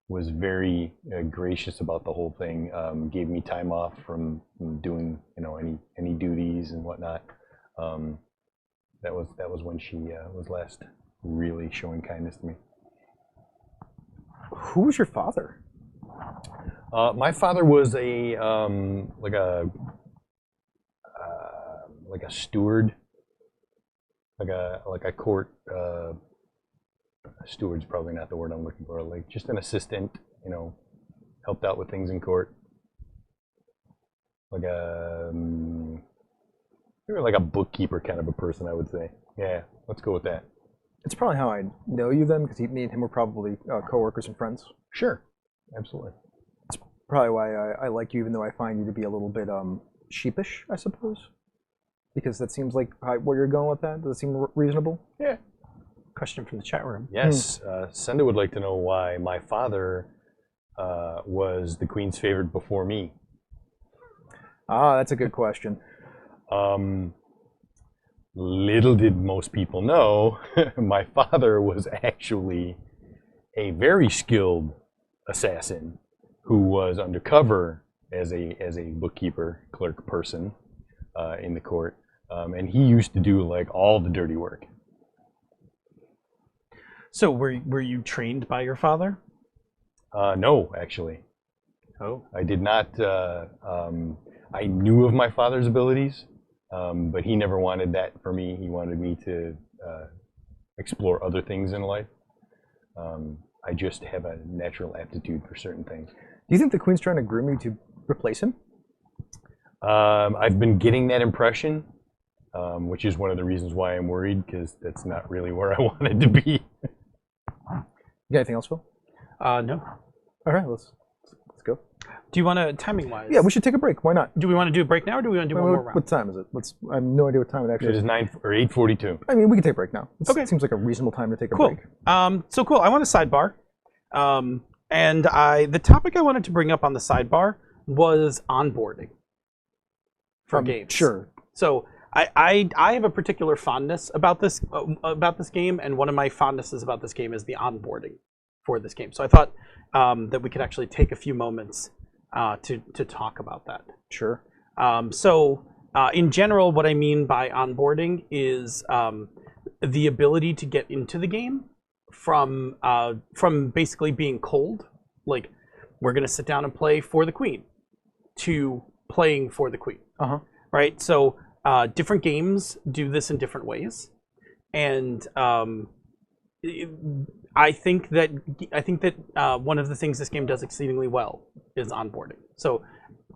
Was very gracious about the whole thing. Gave me time off from doing any duties and whatnot. That was when she was last really showing kindness to me. Who was your father? My father was a steward, like a court. Steward's probably not the word I'm looking for. Like just an assistant, helped out with things in court. Like like a bookkeeper kind of a person, I would say. Yeah, let's go with that. It's probably how I know you then, because me and him were probably coworkers and friends. Sure, absolutely. That's probably why I like you, even though I find you to be a little bit sheepish, I suppose. Because that seems like where you're going with that. Does it seem reasonable? Yeah. Question from the chat room. Yes, Senda would like to know why my father was the Queen's favorite before me. Ah, that's a good question. Little did most people know, my father was actually a very skilled assassin who was undercover as a bookkeeper, clerk person in the court, and he used to do like all the dirty work. So were you trained by your father? No, actually. Oh. I did not. I knew of my father's abilities, but he never wanted that for me. He wanted me to explore other things in life. I just have a natural aptitude for certain things. Do you think the Queen's trying to groom you to replace him? I've been getting that impression, which is one of the reasons why I'm worried, because that's not really where I wanted to be. You got anything else, Phil? No. All right, let's go. Do you want to, timing-wise? Yeah, we should take a break. Why not? Do we want to do a break now, or do we want to do one more round? What time is it? I have no idea what time it actually It is 8:42. I mean, we can take a break now. Okay. It seems like a reasonable time to take a Cool. break. So cool. I want a sidebar. And the topic I wanted to bring up on the sidebar was onboarding for games. Sure. So I have a particular fondness about this game, and one of my fondnesses about this game is the onboarding for this game. So I thought that we could actually take a few moments to talk about that. Sure. In general, what I mean by onboarding is the ability to get into the game from basically being cold, like we're gonna sit down and play for the Queen, to playing for the Queen. Right. So different games do this in different ways, and I think that one of the things this game does exceedingly well is onboarding. So,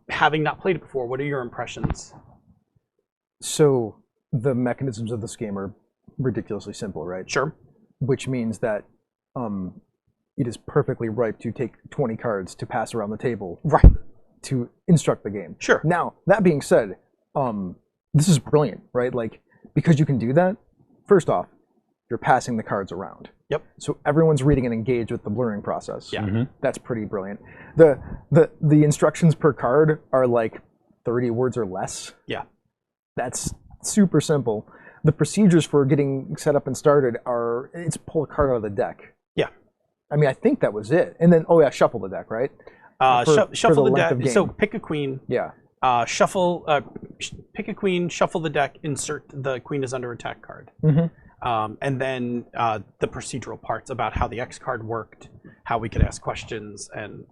having not played it before, what are your impressions? So the mechanisms of this game are ridiculously simple, right? Sure. Which means that it is perfectly ripe to take 20 cards to pass around the table, right, to instruct the game. Sure. Now, that being said, this is brilliant, right? Like, because you can do that, first off, you're passing the cards around. Yep. So everyone's reading and engaged with the blurring process. Yeah. Mm-hmm. That's pretty brilliant. The instructions per card are like 30 words or less. Yeah. That's super simple. The procedures for getting set up and started it's pull a card out of the deck. Yeah. I mean, I think that was it. And then, shuffle the deck, right? Shuffle the length of deck. game. So pick a queen. Yeah. Shuffle. Pick a queen. Shuffle the deck. Insert the queen is under attack card. And then the procedural parts about how the X card worked, how we could ask questions, and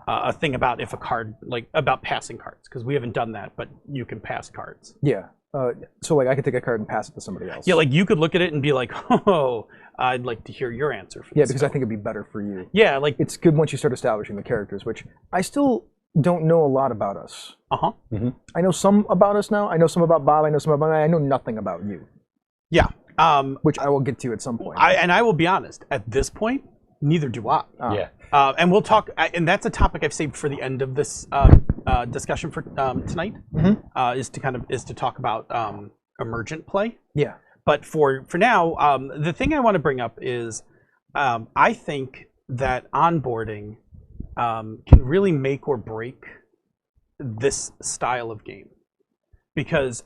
a thing about if a card about passing cards, because we haven't done that, but you can pass cards. Yeah. So like I could take a card and pass it to somebody else. Yeah, like you could look at it and be like, "Oh, I'd like to hear your answer for this." Yeah, because I think it'd be better for you. Yeah, like it's good once you start establishing the characters, which I still don't know a lot about us. I know some about us now. I know some about Bob. I know some about. I know nothing about you. Yeah. Which I will get to at some point. I will be honest. At this point, neither do I. Yeah. And we'll talk. And that's a topic I've saved for the end of this discussion for tonight. Is to talk about emergent play. Yeah. But for now, the thing I want to bring up is I think that onboarding can really make or break this style of game, because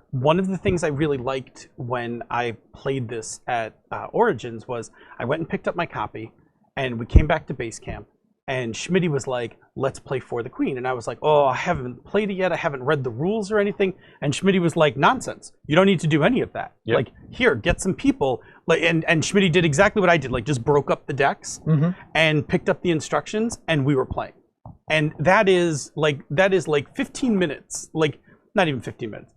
one of the things I really liked when I played this at Origins was I went and picked up my copy, and we came back to base camp, and Schmitty was like, "Let's play For the Queen," and I was like, "Oh, I haven't played it yet. I haven't read the rules or anything." And Schmitty was like, "Nonsense! You don't need to do any of that. Yep. Like, here, get some people." Like, and Schmitty did exactly what I did. Like, just broke up the decks and picked up the instructions, and we were playing. And that is like 15 minutes. Like, not even 15 minutes.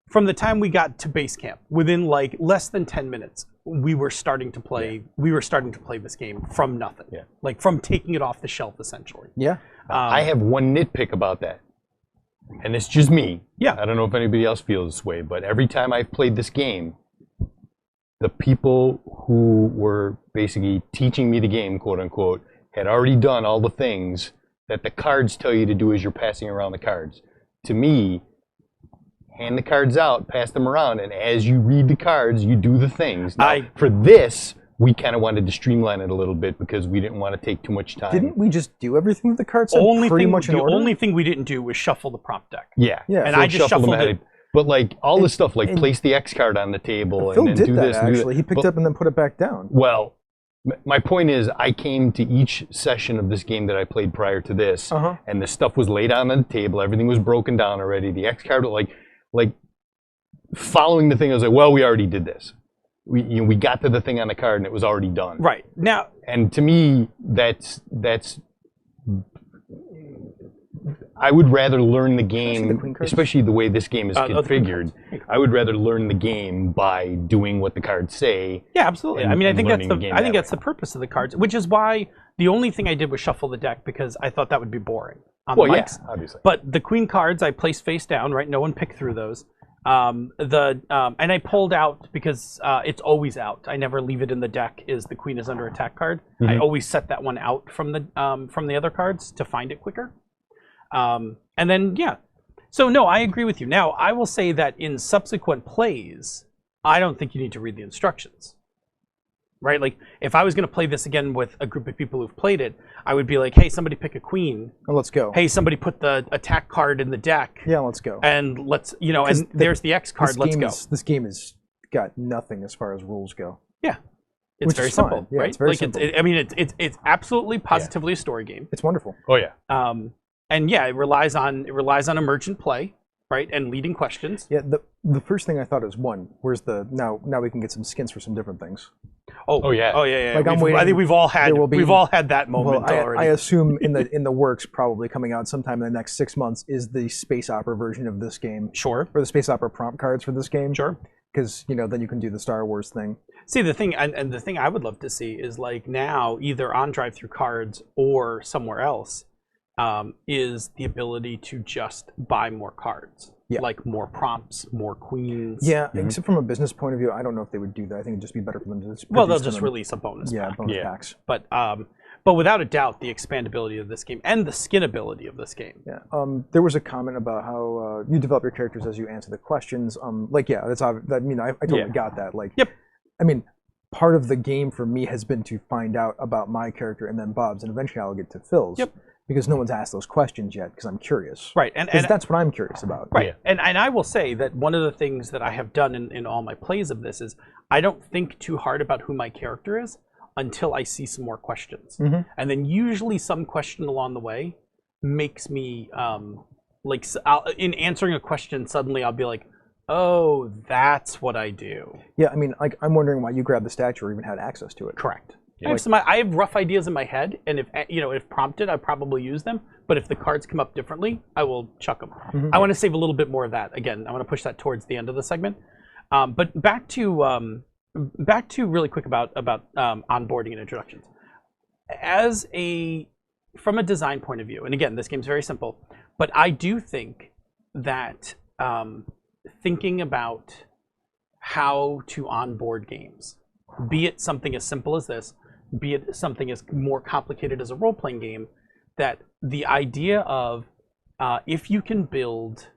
From the time we got to base camp, within like less than 10 minutes, we were starting to play. Yeah. We were starting to play this game from nothing. Yeah. Like from taking it off the shelf, essentially. Yeah. I have one nitpick about that, and it's just me. Yeah. I don't know if anybody else feels this way, but every time I've played this game, the people who were basically teaching me the game, quote unquote, had already done all the things that the cards tell you to do as you're passing around the cards. To me, hand the cards out, pass them around, and as you read the cards, you do the things. Now, for this, we kind of wanted to streamline it a little bit because we didn't want to take too much time. Didn't we just do everything with the cards? Pretty much in order? The only thing we didn't do was shuffle the prompt deck. Yeah. And I just shuffled it. But like all the stuff, like place the X card on the table and then do this. Actually, he picked up and then put it back down. Well, my point is, I came to each session of this game that I played prior to this, and the stuff was laid out on the table. Everything was broken down already. The X card, like following the thing, I was like, well, we already did this. We got to the thing on the card and it was already done. Right now, and to me, that's. I would rather learn the game, especially the way this game is configured. I would rather learn the game by doing what the cards say. Yeah, absolutely. I mean, I think that's the purpose of the cards, which is why the only thing I did was shuffle the deck, because I thought that would be boring on the mics. Yeah, obviously. But the queen cards I placed face down, right? No one picked through those. And I pulled out because it's always out. I never leave it in the deck. Is the queen is under attack card? I always set that one out from the other cards to find it quicker. And then, yeah. So, no, I agree with you. Now, I will say that in subsequent plays, I don't think you need to read the instructions. Right? Like, if I was going to play this again with a group of people who've played it, I would be like, hey, somebody pick a queen. Oh, let's go. Hey, somebody put the attack card in the deck. Yeah, let's go. And let's, and there's the X card, let's go. This game has got nothing as far as rules go. Yeah. It's very simple, yeah, right? It's very simple. It's absolutely positively a story game. It's wonderful. Oh, yeah. And yeah, it relies on emergent play, right, and leading questions. Yeah, the first thing I thought is where's the now we can get some skins for some different things. Oh yeah. Like I think we've all had that moment already. I assume in the works, probably coming out sometime in the next 6 months, is the space opera version of this game. Sure. Or the space opera prompt cards for this game. Sure. Because then you can do the Star Wars thing. See, the thing and the thing I would love to see is like now either on drive-through cards or somewhere else. Is the ability to just buy more cards, like more prompts, more queens. Yeah, except from a business point of view, I don't know if they would do that. I think it'd just be better for them to just they'll just release a bonus pack. Yeah, bonus packs. But without a doubt, the expandability of this game and the skinability of this game. Yeah. There was a comment about how you develop your characters as you answer the questions. That's obvious. I mean, I totally got that. Like, yep. I mean, part of the game for me has been to find out about my character and then Bob's, and eventually I'll get to Phil's. Yep. Because no one's asked those questions yet, because I'm curious. Right, and and that's what I'm curious about. right, Yeah. and I will say that one of the things that I have done in all my plays of this is I don't think too hard about who my character is until I see some more questions, and then usually some question along the way makes me in answering a question suddenly I'll be like, oh, that's what I do. Yeah, I mean, like, I'm wondering why you grabbed the statue or even had access to it. Correct. Yeah. I have rough ideas in my head, and if prompted, I probably use them. But if the cards come up differently, I will chuck them. I want to save a little bit more of that. Again, I want to push that towards the end of the segment. But back to really quick about onboarding and introductions. From a design point of view, and again, this game's very simple, but I do think that thinking about how to onboard games, be it something as simple as this, be it something as more complicated as a role-playing game, that the idea of if you can build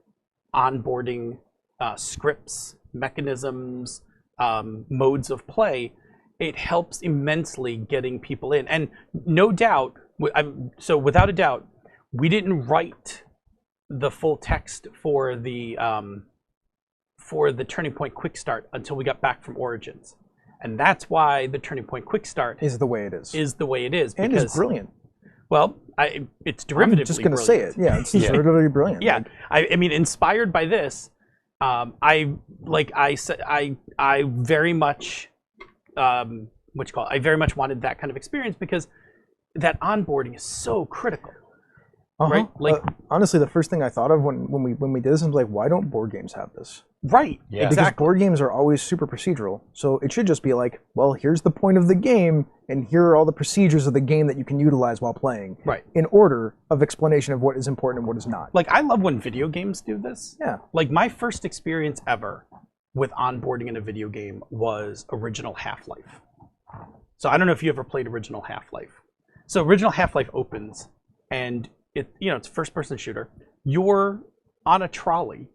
onboarding scripts, mechanisms, modes of play, it helps immensely getting people in. And no doubt, without a doubt, we didn't write the full text for the Turning Point Quick Start until we got back from Origins. And that's why the Turning Point Quick Start Is the way it is. And it's brilliant. Well, it's derivatively I'm just going to brilliant. say it. Yeah, it's derivatively brilliant. Yeah, I mean, inspired by this, I very much, I very much wanted that kind of experience because that onboarding is so critical. Right? Like, honestly, the first thing I thought of when we did this was like, why don't board games have this? Right. Yeah. Because board games are always super procedural, so it should just be like, well, here's the point of the game, and here are all the procedures of the game that you can utilize while playing. Right. In order of explanation of what is important and what is not. Like, I love when video games do this. Yeah. Like, my first experience ever with onboarding in a video game was original Half-Life. So I don't know if you ever played original Half-Life. So original Half-Life opens, and it's a first-person shooter. You're on a trolley.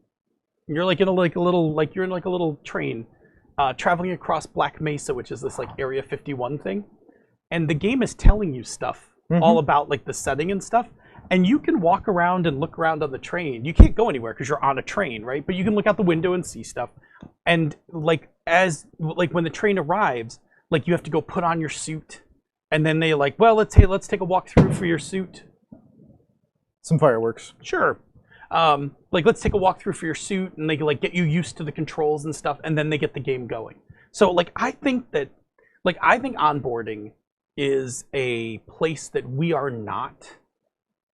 You're like in a little train, traveling across Black Mesa, which is this like Area 51 thing, and the game is telling you stuff all about like the setting and stuff. And you can walk around and look around on the train. You can't go anywhere because you're on a train, right? But you can look out the window and see stuff. And when the train arrives, like you have to go put on your suit, and then they like, well, let's take a walk through for your suit. Some fireworks. Sure. Let's take a walkthrough for your suit, and they like get you used to the controls and stuff, and then they get the game going. So I think onboarding is a place that we are not,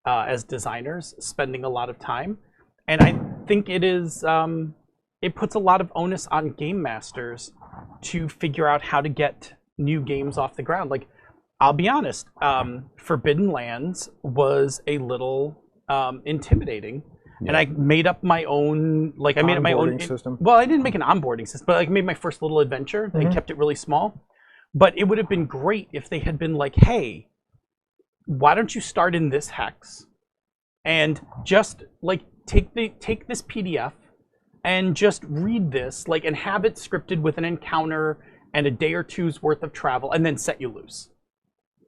as designers, spending a lot of time, and I think it is. It puts a lot of onus on game masters to figure out how to get new games off the ground. Like, I'll be honest, Forbidden Lands was a little intimidating. Yeah. And I made up my own, I made up my own system. Well, I didn't make an onboarding system, but I made my first little adventure and kept it really small. But it would have been great if they had been like, hey, why don't you start in this hex and just take this PDF and just read this, and have it scripted with an encounter and a day or two's worth of travel, and then set you loose.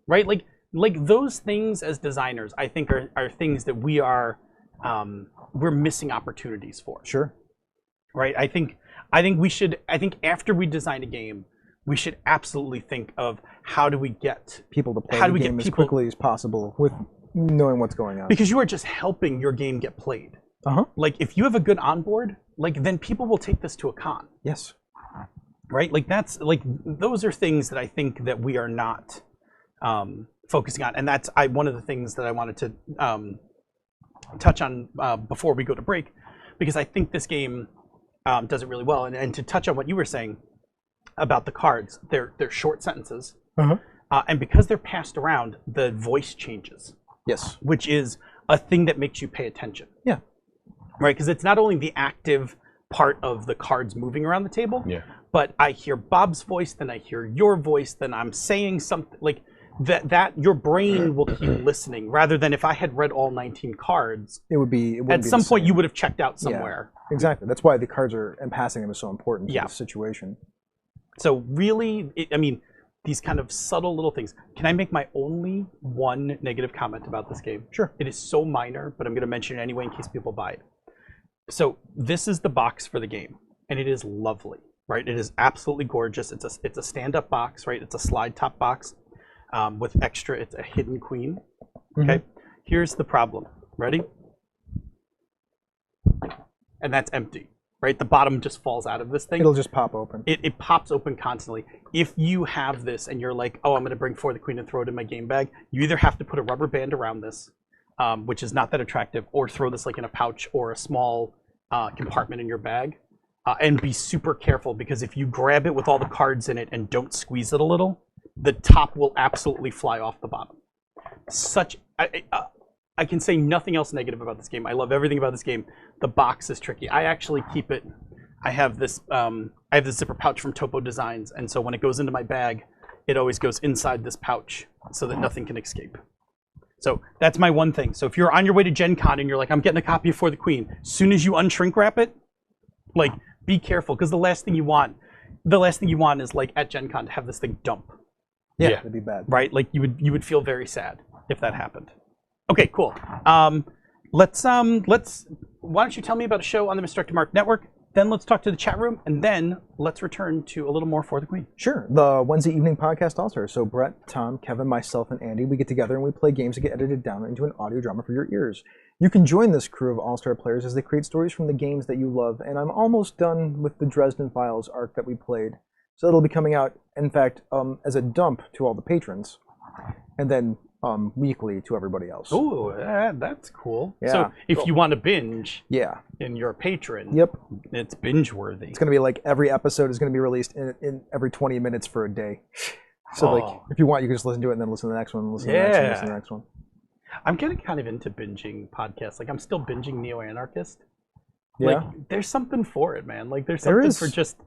Right? Like those things as designers, I think are things that we're missing opportunities for. Sure. Right? I think after we design a game, we should absolutely think of how do we get people to play the game as quickly as possible with knowing what's going on. Because you are just helping your game get played. Like, if you have a good onboard, then people will take this to a con. Yes. Right? Those are things that I think that we are not focusing on, and that's one of the things that I wanted to touch on before we go to break, because I think this game does it really well. And to touch on what you were saying about the cards, they're short sentences, and because they're passed around, the voice changes. Yes. Which is a thing that makes you pay attention. Yeah. Right, because it's not only the active part of the cards moving around the table, but I hear Bob's voice, then I hear your voice, then I'm saying something that your brain will keep listening, rather than if I had read all 19 cards, it wouldn't be at some point you would have checked out somewhere. Yeah, exactly. That's why the cards and passing them is so important to the situation. So really, the these kind of subtle little things. Can I make my only one negative comment about this game? Sure. It is so minor, but I'm going to mention it anyway in case people buy it. So this is the box for the game, and it is lovely, right? It is absolutely gorgeous. It's a stand-up box, right? It's a slide top box with extra. It's a hidden queen. Okay. Here's the problem. Ready? And that's empty. Right, the bottom just falls out of this thing. It'll just pop open. It pops open constantly. If you have this and you're like, oh, I'm going to bring For the Queen and throw it in my game bag, you either have to put a rubber band around this, which is not that attractive, or throw this like in a pouch or a small compartment in your bag, and be super careful, because if you grab it with all the cards in it and don't squeeze it a little, the top will absolutely fly off the bottom. I can say nothing else negative about this game. I love everything about this game. The box is tricky. I actually keep it. I have this zipper pouch from Topo Designs, and so when it goes into my bag, it always goes inside this pouch so that nothing can escape. So that's my one thing. So if you're on your way to Gen Con and you're like, I'm getting a copy of For the Queen, as soon as you unshrink wrap it, like, be careful, because the last thing you want is like at Gen Con to have this thing dump. Yeah, that'd be bad. Right? Like you would feel very sad if that happened. Okay, cool. Let's why don't you tell me about a show on the Misdirected Mark Network, then let's talk to the chat room, and then let's return to a little more For the Queen. Sure. The Wednesday evening podcast also. So Brett, Tom, Kevin, myself, and Andy, we get together and we play games that get edited down into an audio drama for your ears. You can join this crew of all-star players as they create stories from the games that you love, and I'm almost done with the Dresden Files arc that we played. So it'll be coming out, in fact, as a dump to all the patrons, and then weekly to everybody else. Ooh, that's cool. Yeah. So if you want to binge, yeah, and you're a patron, yep, it's binge-worthy. It's going to be like every episode is going to be released in every 20 minutes for a day. So like, if you want, you can just listen to it and then listen to the next one, listen to the next one, listen to the next one. I'm getting kind of into binging podcasts. Like, I'm still binging Neo-Anarchist. Yeah. Like, there's something for it, man. Like, there's something for just...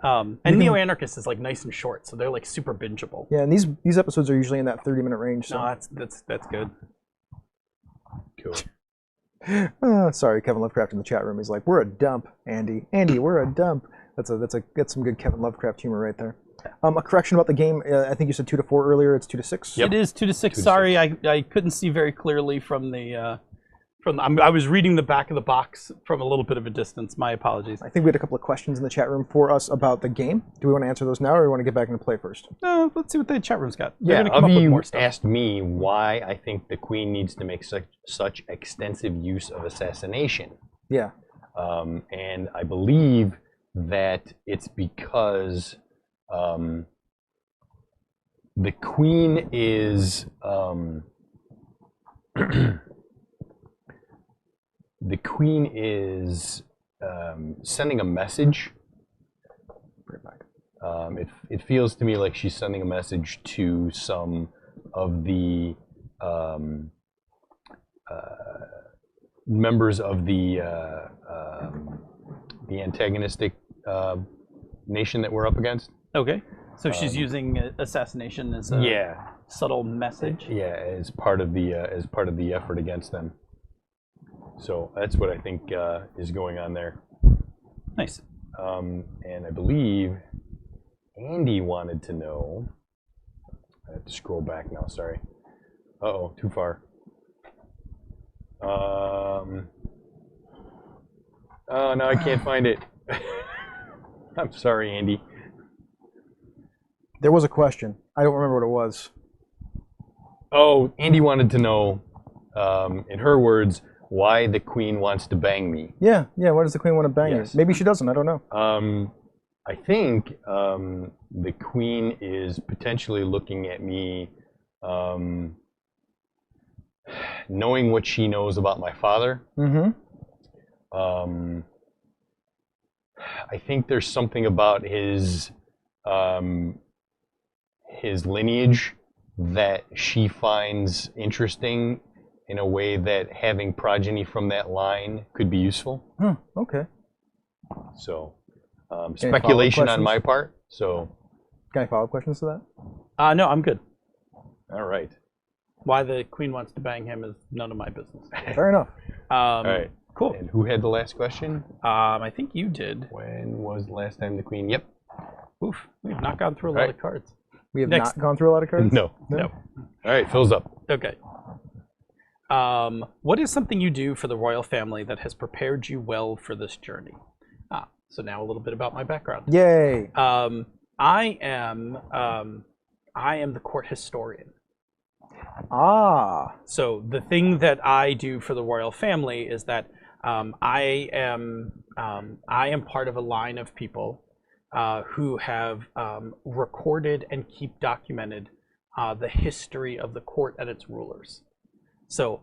and Neo-Anarchist is like nice and short, so they're like super bingeable. Yeah, and these episodes are usually in that 30-minute range. So. No, that's good. Cool. Sorry, Kevin Lovecraft in the chat room. He's like, "We're a dump, Andy. Andy, we're a dump." That's some good Kevin Lovecraft humor right there. A correction about the game. I think you said 2 to 4 earlier. It's 2 to 6. Yep. It is 2 to 6. Sorry, I couldn't see very clearly from the. I was reading the back of the box from a little bit of a distance. My apologies. I think we had a couple of questions in the chat room for us about the game. Do we want to answer those now, or do we want to get back into play first? No, let's see what the chat room's got. Yeah, Avi asked me why I think the Queen needs to make such extensive use of assassination. Yeah. And I believe that it's because the Queen is... the Queen is sending a message. It feels to me like she's sending a message to some of the members of the antagonistic nation that we're up against. Okay, so she's using assassination as a subtle message. Yeah, as part of the effort against them. So that's what I think is going on there. Nice. And I believe Andy wanted to know. I have to scroll back now. Sorry. Uh-oh, too far. Oh no, I can't find it. I'm sorry, Andy. There was a question. I don't remember what it was. Oh, Andy wanted to know, in her words, why the Queen wants to bang me. Yeah. Why does the Queen want to bang you? Maybe she doesn't. I don't know. I think the Queen is potentially looking at me, knowing what she knows about my father. Mm-hmm. I think there's something about his lineage that she finds interesting, in a way that having progeny from that line could be useful. Okay. So, speculation on my part. So, got any follow-up questions to that? No, I'm good. All right. Why the Queen wants to bang him is none of my business. Fair enough. All right. Cool. And who had the last question? I think you did. When was the last time the Queen? Yep. Oof. We've not gone through a lot of cards. We have Next. not gone through a lot of cards? No. No. All right, Phil's up. Okay. What is something you do for the royal family that has prepared you well for this journey? So now a little bit about my background. Yay! I am the court historian. Ah! So the thing that I do for the royal family is that I am part of a line of people who have recorded and keep documented the history of the court and its rulers. So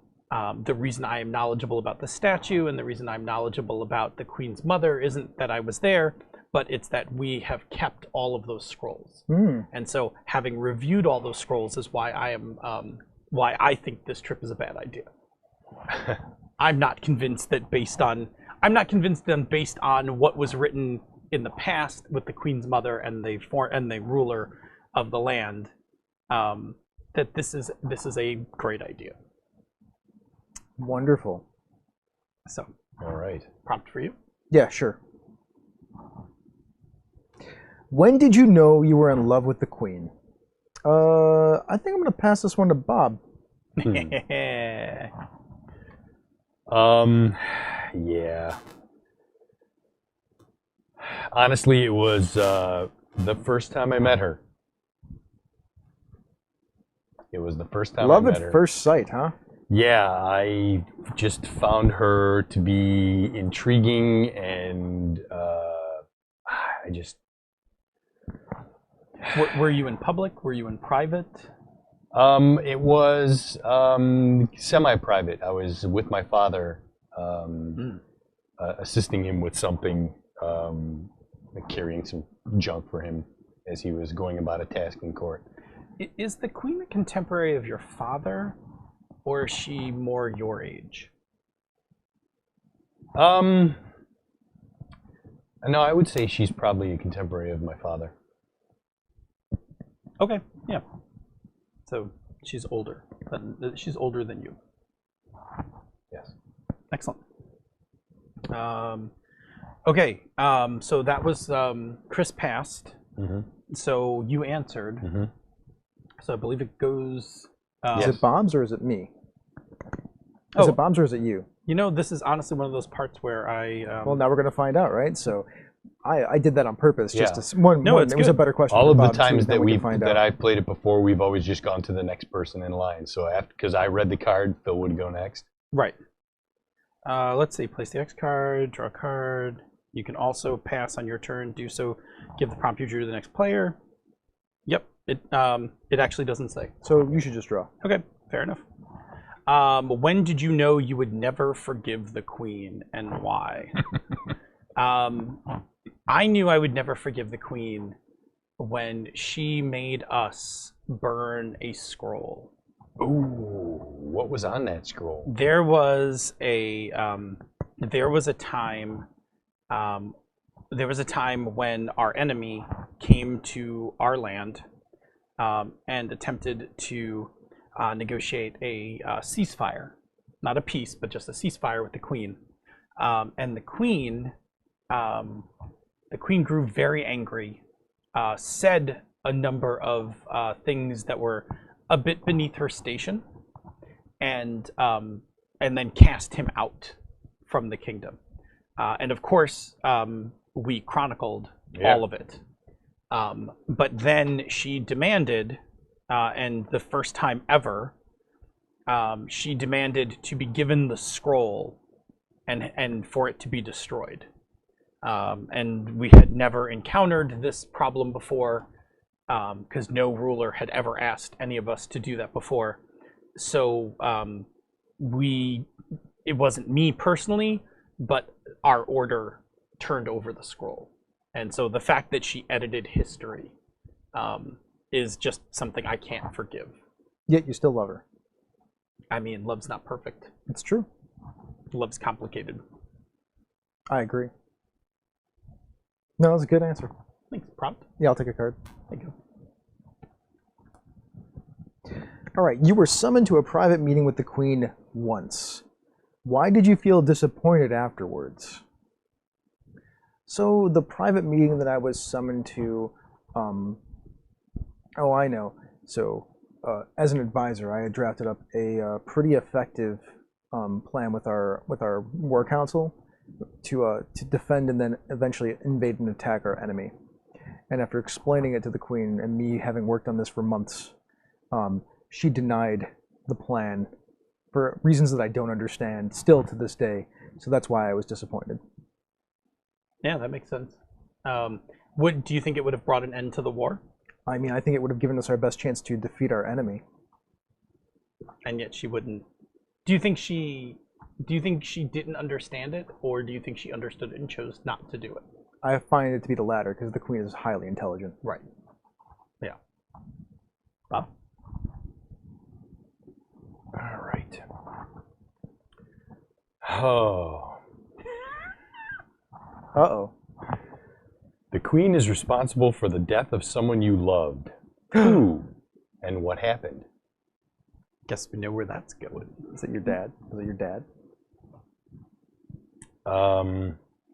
the reason I am knowledgeable about the statue and the reason I'm knowledgeable about the Queen's mother isn't that I was there, but it's that we have kept all of those scrolls. And so having reviewed all those scrolls is why I think this trip is a bad idea. I'm not convinced that based on what was written in the past with the Queen's mother and the ruler of the land, that this is a great idea. Wonderful. So, All right. prompt for you. Yeah, sure. When did you know you were in love with the Queen? I think I'm going to pass this one to Bob. Yeah. Honestly, it was the first time I met her. It was the first time Love I met at her. first sight, huh? Yeah, I just found her to be intriguing, and I just. Were you in public? Were you in private? It was semi-private. I was with my father, assisting him with something, like carrying some junk for him as he was going about a task in court. Is the Queen a contemporary of your father, or is she more your age? No, I would say she's probably a contemporary of my father. Okay, yeah. So she's older than you. Yes. Excellent. Okay, so that was Chris passed. Mm-hmm. So you answered. Mm-hmm. So I believe it goes. Is it Bob's or is it me? Oh. Is it Bob's or is it you? You know, this is honestly one of those parts where I. Well, now we're going to find out, right? So I did that on purpose. Yeah. Just to, one, No, it's it was a good. better question. All for of the Bob, too, times then that we can find out. I've played it before, we've always just gone to the next person in line. So because I read the card, Phil would go next. Right. Let's see. Place the X card. Draw a card. You can also pass on your turn. Do so. Give the prompt you drew to the next player. Yep. It actually doesn't say. So you should just draw. Okay. Fair enough. When did you know you would never forgive the Queen, and why? I knew I would never forgive the Queen when she made us burn a scroll. Ooh, what was on that scroll? There was a time when our enemy came to our land and attempted to negotiate a ceasefire, not a peace, but just a ceasefire with the Queen. And the Queen grew very angry, said a number of things that were a bit beneath her station, and then cast him out from the kingdom. And of course, we chronicled all of it. But then she demanded, and the first time ever, she demanded to be given the scroll and for it to be destroyed. And we had never encountered this problem before, because no ruler had ever asked any of us to do that before. So it wasn't me personally, but our order turned over the scroll. And so the fact that she edited history is just something I can't forgive. Yet you still love her. I mean, love's not perfect. It's true. Love's complicated. I agree. No, that's a good answer. Thanks. Prompt? Yeah, I'll take a card. Thank you. All right, you were summoned to a private meeting with the Queen once. Why did you feel disappointed afterwards? So the private meeting that I was summoned to Oh, I know. So, as an advisor, I had drafted up a pretty effective plan with our war council to defend and then eventually invade and attack our enemy. And after explaining it to the queen and me having worked on this for months, she denied the plan for reasons that I don't understand still to this day. So that's why I was disappointed. Yeah, that makes sense. Do you think it would have brought an end to the war? I mean, I think it would have given us our best chance to defeat our enemy. And yet she wouldn't. Do you think she didn't understand it, or do you think she understood it and chose not to do it? I find it to be the latter because the queen is highly intelligent. Right. Yeah. Bob? All right. Oh. Uh-oh. The queen is responsible for the death of someone you loved. Who and what happened? Guess we know where that's going. Is it your dad? Was it your dad?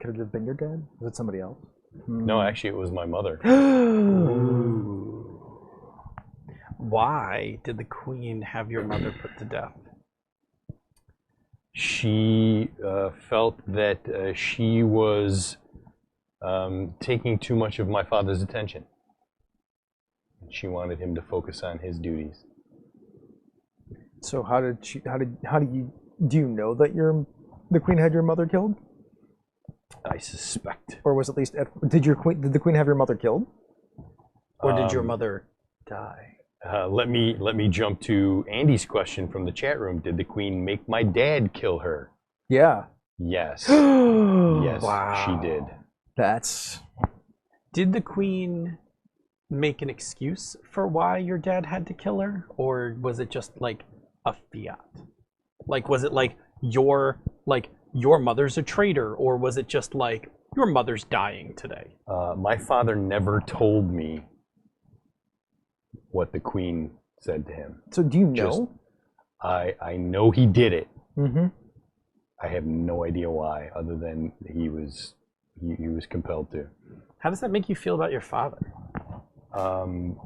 Could it have been your dad? Was it somebody else? No, actually, it was my mother. Why did the queen have your mother put to death? She felt that she was taking too much of my father's attention. She wanted him to focus on his duties. So do you know that the queen had your mother killed? I suspect. Or was at least, did the queen have your mother killed? Or did your mother die? Let me jump to Andy's question from the chat room. Did the queen make my dad kill her? Yeah. Yes. Yes, Wow. she did. Did the queen make an excuse for why your dad had to kill her, or was it just like a fiat? Like, was it like your mother's a traitor, or was it just like your mother's dying today? My father never told me what the queen said to him. So do you know? I know he did it. Mm-hmm. I have no idea why, other than he was compelled to. How does that make you feel about your father? I'm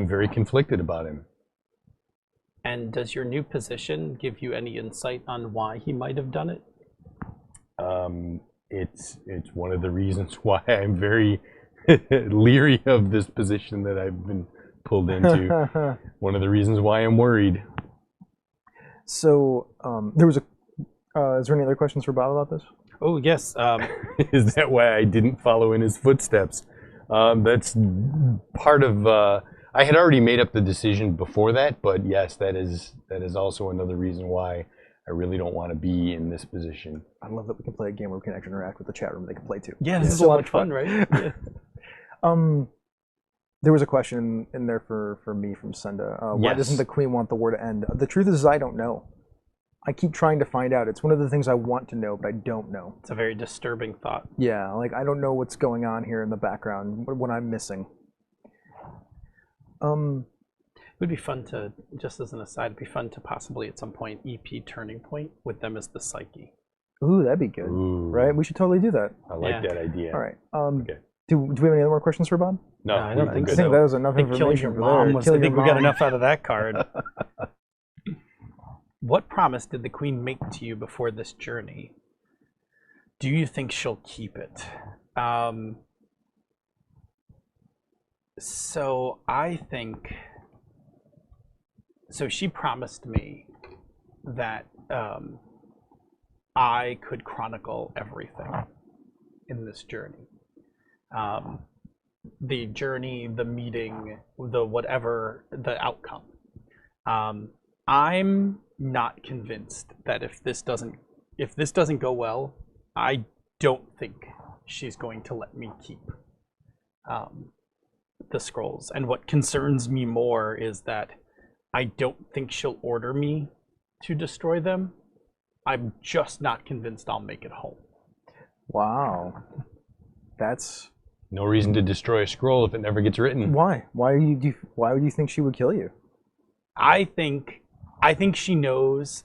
very conflicted about him. And does your new position give you any insight on why he might have done it? It's one of the reasons why I'm very leery of this position that I've been pulled into. One of the reasons why I'm worried. So there was is there any other questions for Bob about this? Oh, yes. Is that why I didn't follow in his footsteps? That's part of. I had already made up the decision before that, but yes, that is also another reason why I really don't want to be in this position. I love that we can play a game where we can actually interact with the chat room. They can play too. Yeah, this is a lot of fun, right? Yeah. There was a question in there for me from Senda. Why Yes. doesn't the queen want the war to end? The truth is I don't know. I keep trying to find out. It's one of the things I want to know, but I don't know. It's a very disturbing thought. Yeah, like I don't know what's going on here in the background, what I'm missing. It would be fun to, just as an aside, it'd be fun to possibly at some point EP Turning Point with them as the psyche. Ooh, that'd be good. Ooh. Right? We should totally do that. I like Yeah. that idea. All right. Okay. Do we have any other more questions for Bob? No, I don't we're think I good. think that was enough I think killing information your for mom there. was. Kill I think your we got mom. enough out of that card. What promise did the queen make to you before this journey? Do you think she'll keep it? So I think. So she promised me that I could chronicle everything in this journey. The journey, the meeting, the whatever, the outcome. I'm not convinced that if this doesn't go well, I don't think she's going to let me keep the scrolls. And what concerns me more is that I don't think she'll order me to destroy them. I'm just not convinced I'll make it home. Wow. That's No reason to destroy a scroll if it never gets written. why. Why would you think she would kill you? I think she knows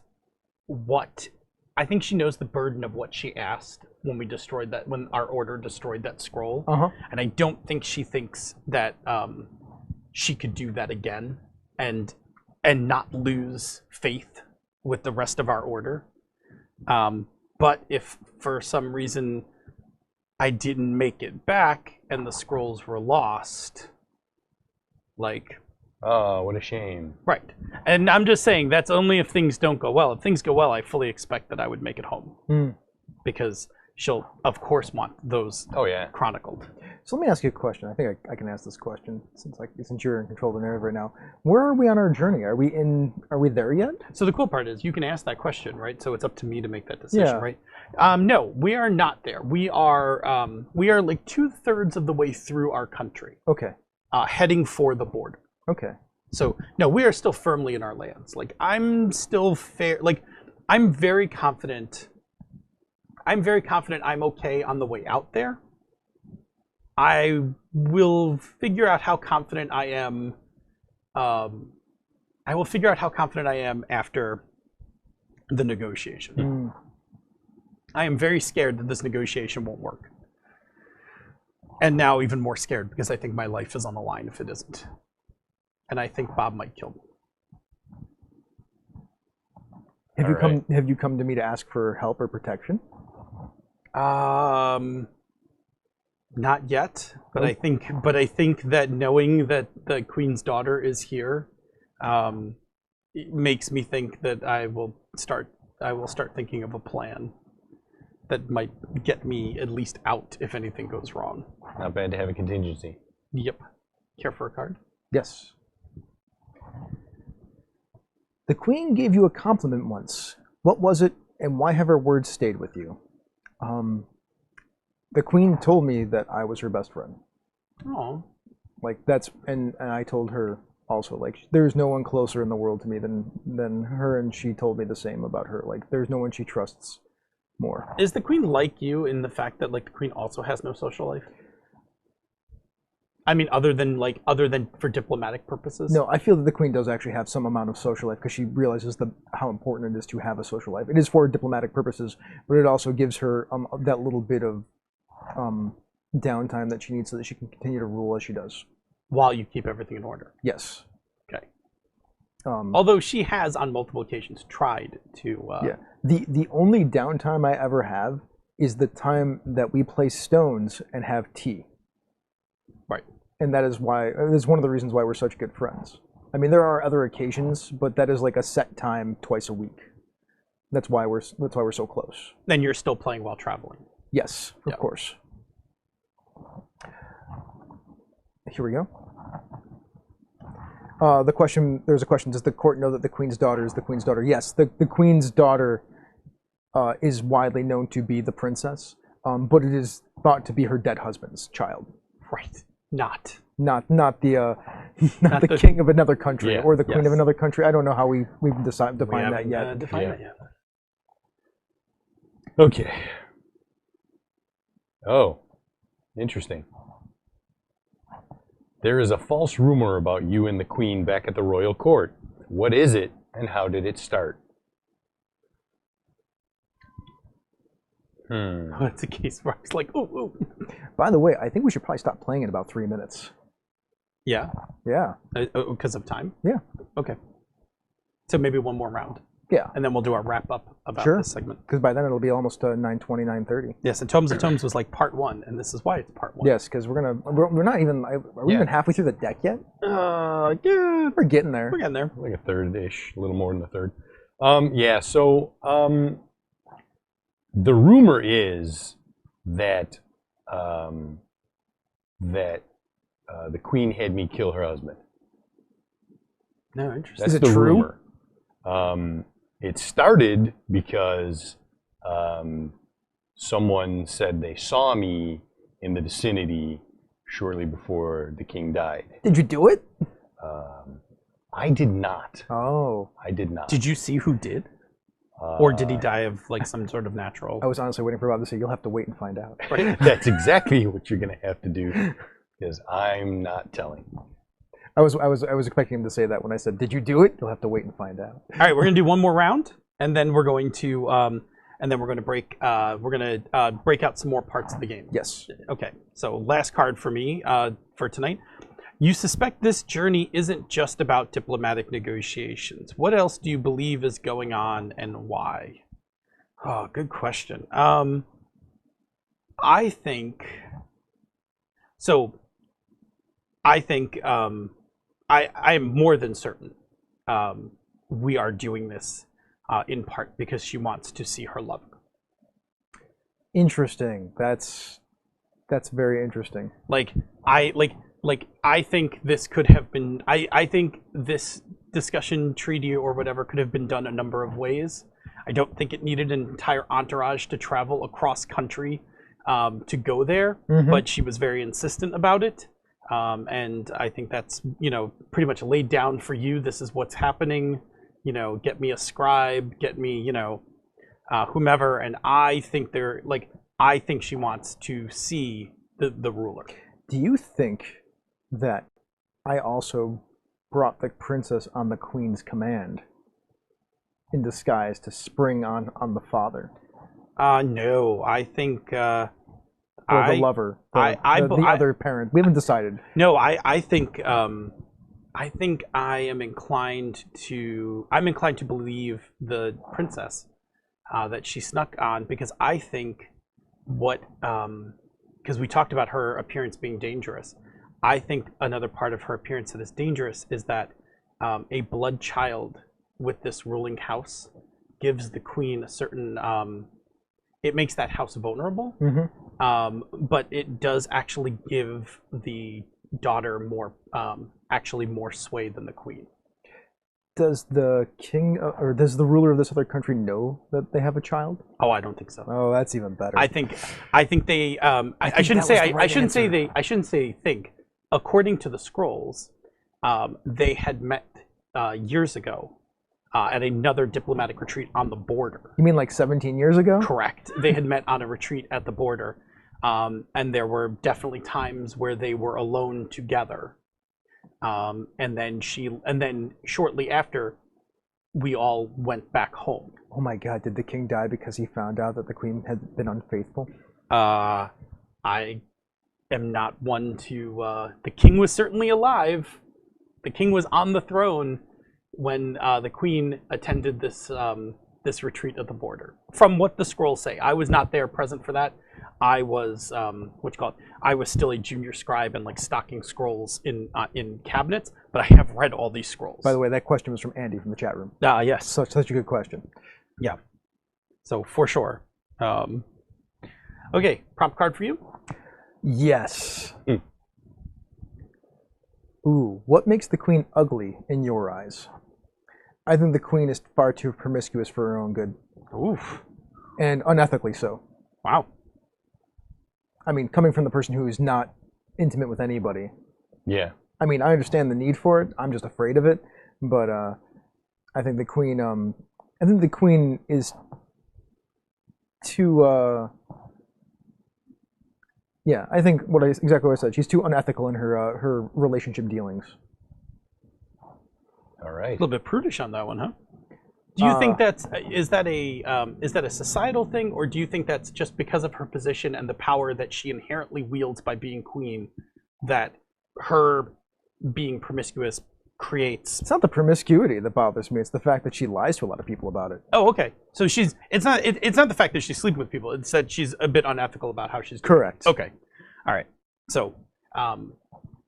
the burden of what she asked when our order destroyed that scroll. Uh-huh. And I don't think she thinks that she could do that again and not lose faith with the rest of our order. But if for some reason I didn't make it back and the scrolls were lost, like... Oh, what a shame. Right. And I'm just saying that's only if things don't go well. If things go well, I fully expect that I would make it home. Because she'll, of course, want those chronicled. So let me ask you a question. I think I can ask this question since you're in control of the narrative right now. Where are we on our journey? Are we there yet? So the cool part is you can ask that question, right? So it's up to me to make that decision, right? No, we are not there. We are like 2/3 of the way through our country. Okay. Heading for the border. Okay. So no, we are still firmly in our lands. Like I'm still I'm very confident I'm okay on the way out there. I will figure out how confident I am. I will figure out how confident I am after the negotiation. I am very scared that this negotiation won't work. And now even more scared because I think my life is on the line if it isn't. And I think Bob might kill me. Have you come to me to ask for help or protection? Not yet, but I think that knowing that the Queen's daughter is here, it makes me think that I will start thinking of a plan that might get me at least out if anything goes wrong. Not bad to have a contingency. Yep. Care for a card? Yes. The Queen gave you a compliment once. What was it, and why have her words stayed with you? The Queen told me that I was her best friend. Oh. Like and I told her also, like, there's no one closer in the world to me than her, and she told me the same about her. Like, there's no one she trusts more. Is the Queen like you in the fact that like the Queen also has no social life? I mean, other than for diplomatic purposes? No, I feel that the Queen does actually have some amount of social life because she realizes how important it is to have a social life. It is for diplomatic purposes, but it also gives her that little bit of downtime that she needs so that she can continue to rule as she does. While you keep everything in order? Yes. Okay. Although she has, on multiple occasions, tried to... The only downtime I ever have is the time that we place stones and have tea. Right. And that is one of the reasons why we're such good friends. I mean, there are other occasions, but that is like a set time twice a week. That's why we're so close. Then you're still playing while traveling. Yes, of course. Here we go. There's a question, does the court know that the Queen's daughter is the Queen's daughter? Yes, the Queen's daughter is widely known to be the princess, but it is thought to be her dead husband's child. Right. Not the king of another country or the queen of another country. I don't know how we've defined that yet. That yet. Okay. Oh, interesting. There is a false rumor about you and the Queen back at the royal court. What is it, and how did it start? Oh, it's a case where I was like, ooh. By the way, I think we should probably stop playing in about 3 minutes. Yeah? Yeah. Because of time? Yeah. Okay. So maybe one more round. Yeah. And then we'll do our wrap-up about this segment. Because by then it'll be almost 9:20, 9:30. Yes, and Tomes of Tomes was like part 1, and this is why it's part 1. Yes, because we're not even... Are we even halfway through the deck yet? Yeah. We're getting there. We're getting there. Like a third-ish, a little more than a third. The rumor is that the Queen had me kill her husband. No, interesting. Is That's it the true? Rumor. It started because someone said they saw me in the vicinity shortly before the king died. Did you do it? I did not. Oh. I did not. Did you see who did? Or did he die of like some sort of natural? I was honestly waiting for Bob to say, you'll have to wait and find out. Right. That's exactly what you're going to have to do, because I'm not telling. I was expecting him to say that when I said, "Did you do it?" You'll have to wait and find out. All right, we're gonna do one more round, and then we're going to break out some more parts of the game. Yes. Okay. So last card for me for tonight. You suspect this journey isn't just about diplomatic negotiations. What else do you believe is going on and why? Oh, good question. I think so. I think I am more than certain we are doing this in part because she wants to see her lover. Interesting. That's very interesting. I think this could have been. I think this discussion treaty or whatever could have been done a number of ways. I don't think it needed an entire entourage to travel across country to go there, but she was very insistent about it. And I think that's, pretty much laid down for you. This is what's happening. Get me a scribe, get me, whomever. And I think I think she wants to see the ruler. Do you think that I also brought the princess on the queen's command in disguise to spring on the father? No, I think or the lover, the other parent. We haven't decided. No, I think I am inclined to believe the princess that she snuck on, because I think because we talked about her appearance being dangerous. I think another part of her appearance that is dangerous is that a blood child with this ruling house gives the queen a certain it makes that house vulnerable, but it does actually give the daughter more sway than the queen. Does the king or does the ruler of this other country know that they have a child? Oh, I don't think so. Oh, that's even better. I think they. I shouldn't say think. According to the scrolls, they had met years ago at another diplomatic retreat on the border. You mean like 17 years ago? Correct. They had met on a retreat at the border, and there were definitely times where they were alone together. And then shortly after, we all went back home. Oh my God! Did the king die because he found out that the queen had been unfaithful? I am not one to. The king was certainly alive. The king was on the throne when the queen attended this retreat at the border. From what the scrolls say, I was not there present for that. I was I was still a junior scribe and stocking scrolls in cabinets, but I have read all these scrolls. By the way, that question was from Andy from the chat room. Yes, such a good question. Yeah. So for sure. Okay, prompt card for you. Yes. Ooh, what makes the queen ugly in your eyes? I think the queen is far too promiscuous for her own good. Oof. And unethically so. Wow. I mean, coming from the person who is not intimate with anybody. Yeah. I mean, I understand the need for it. I'm just afraid of it. But I think the queen is too yeah, I think exactly what I said. She's too unethical in her relationship dealings. All right. A little bit prudish on that one, huh? Do you think is that a societal thing, or do you think that's just because of her position and the power that she inherently wields by being queen, that her being promiscuous creates? It's not the promiscuity that bothers me. It's the fact that she lies to a lot of people about it. Oh, okay. So it's not the fact that she's sleeping with people. It's that she's a bit unethical about how she's doing. Correct. Okay. All right. So,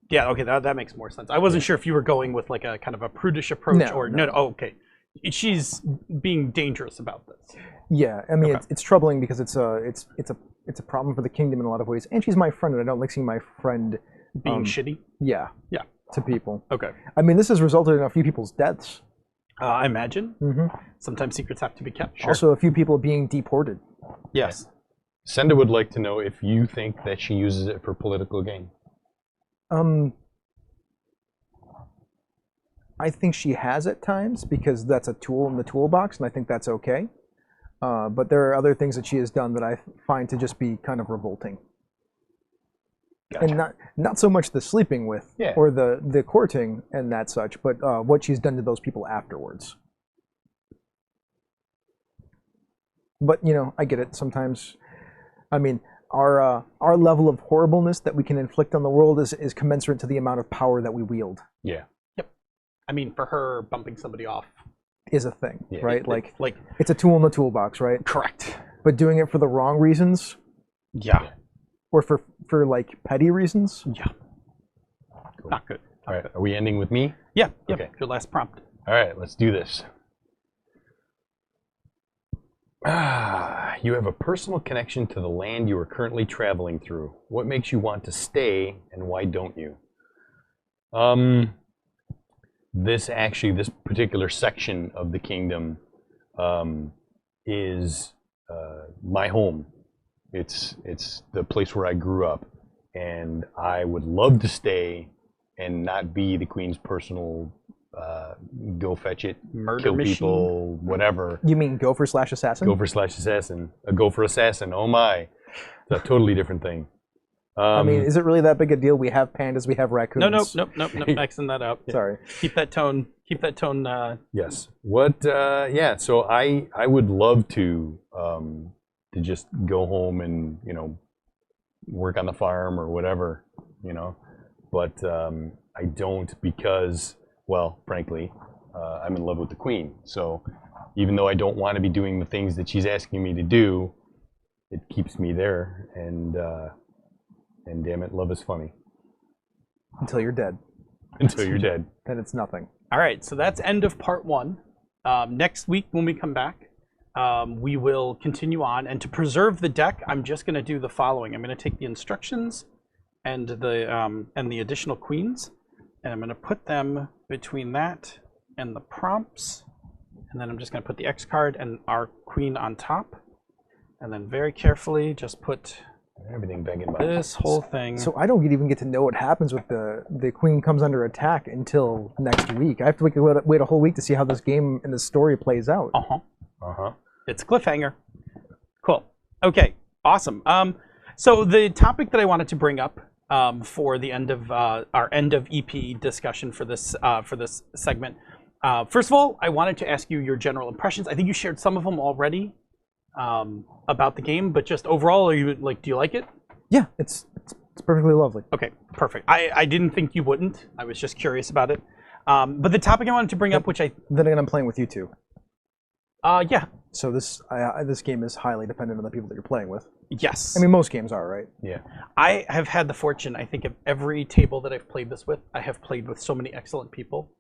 yeah. Okay. That makes more sense. I wasn't sure if you were going with a kind of a prudish approach or no. Oh, okay. She's being dangerous about this. Yeah. I mean, it's troubling because it's a problem for the kingdom in a lot of ways, and she's my friend, and I don't like seeing my friend being shitty. Yeah. Yeah. To people. Okay. I mean, this has resulted in a few people's deaths. I imagine. Sometimes secrets have to be kept. Sure. Also, a few people being deported. Yes. Senda would like to know if you think that she uses it for political gain. I think she has at times, because that's a tool in the toolbox, and I think that's okay. But there are other things that she has done that I find to just be kind of revolting. Gotcha. And not so much the sleeping with or the courting and that such, but what she's done to those people afterwards. But I get it. Sometimes, I mean, our level of horribleness that we can inflict on the world is commensurate to the amount of power that we wield. Yeah. Yep. I mean, for her, bumping somebody off is a thing, right? Like it's a tool in the toolbox, right? Correct. But doing it for the wrong reasons, Yeah. or for like petty reasons, Yeah. Cool. Not good. All right. Are we ending with me? Yeah. Yeah. Okay. Your last prompt. All right. Let's do this. You have a personal connection to the land you are currently traveling through. What makes you want to stay, and why don't you? This particular section of the kingdom is my home. It's the place where I grew up, and I would love to stay and not be the queen's personal go fetch it, Murder kill machine? people, whatever. you mean gopher/assassin? Gopher/assassin. A gopher assassin. Oh my. It's a totally different thing. I mean, is it really that big a deal? We have pandas, we have raccoons. Nope. Maxing that out. Sorry. Keep that tone. Yes. What? Yeah. So I would love to just go home and work on the farm or whatever, but I don't because, well, frankly, I'm in love with the queen. So even though I don't want to be doing the things that she's asking me to do, it keeps me there. And damn it, love is funny. Until you're dead. Until you're dead. Then it's nothing. All right. So that's end of part 1. Next week when we come back, we will continue on. And to preserve the deck, I'm just going to do the following. I'm going to take the instructions and the additional queens, and I'm going to put them between that and the prompts. And then I'm just going to put the X card and our queen on top. And then very carefully just put everything back in this whole thing. So I don't even get to know what happens with the queen comes under attack until next week. I have to wait a whole week to see how this game and this story plays out. It's a cliffhanger. Cool. Okay. Awesome. So the topic that I wanted to bring up for the end of our end of EP discussion for this segment. First of all, I wanted to ask you your general impressions. I think you shared some of them already about the game, but just overall, do you like it? Yeah, it's perfectly lovely. Okay, perfect. I didn't think you wouldn't. I was just curious about it. But the topic I wanted to bring up, which then again, I'm playing with you too. Yeah. So this game is highly dependent on the people that you're playing with. Yes. I mean, most games are, right? Yeah. I have had the fortune, I think, of every table that I've played this with, I have played with so many excellent people.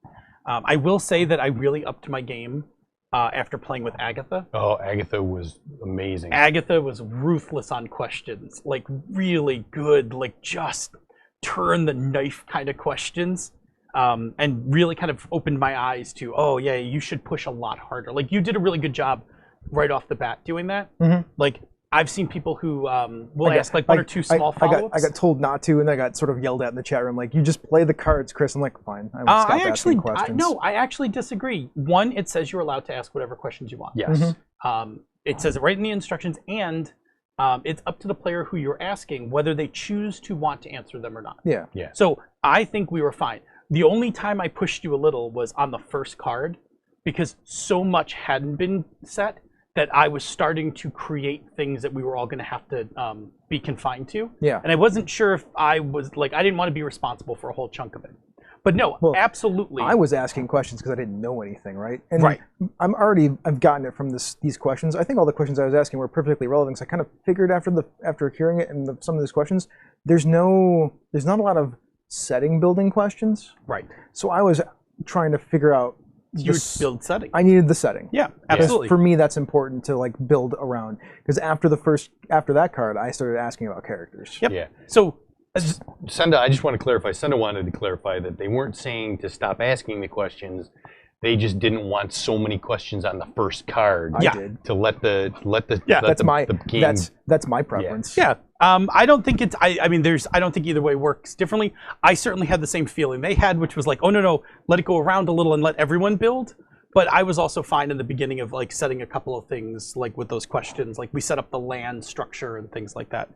I will say that I really upped my game after playing with Agatha. Oh, Agatha was amazing. Agatha was ruthless on questions, like really good, like just turn the knife kind of questions. And really kind of opened my eyes to, oh yeah, you should push a lot harder. Like you did a really good job right off the bat doing that. Mm-hmm. Like I've seen people who will ask like one or two small follow-ups. I got told not to, and I got sort of yelled at in the chat room, like, you just play the cards, Chris. I'm like, fine, I will stop asking questions. I actually disagree. One, it says you're allowed to ask whatever questions you want. Yes. Mm-hmm. It says it right in the instructions, and it's up to the player who you're asking whether they choose to want to answer them or not. Yeah. Yeah. So I think we were fine. The only time I pushed you a little was on the first card, because so much hadn't been set that I was starting to create things that we were all going to have to be confined to. Yeah. And I wasn't sure if I was, like, I didn't want to be responsible for a whole chunk of it. But no, Well, absolutely. I was asking questions because I didn't know anything, right? And Right. I've gotten it from these questions. I think all the questions I was asking were perfectly relevant, because I kind of figured after hearing it and some of these questions, there's not a lot of setting building questions. Right. So I was trying to figure out You build setting. I needed the setting. Yeah, Because absolutely. for me, that's important to like build around. Because after that card, I started asking about characters. Yep. Yeah. So, Senda, I just want to clarify. Senda wanted to clarify that they weren't saying to stop asking the questions. They just didn't want so many questions on the first card. I did. To let the game. That's my preference. yeah. I don't think it's. I mean, I don't think either way works differently. I certainly had the same feeling they had, which was like, oh no, let it go around a little and let everyone build. But I was also fine in the beginning of like setting a couple of things like with those questions, like we set up the land structure and things like that.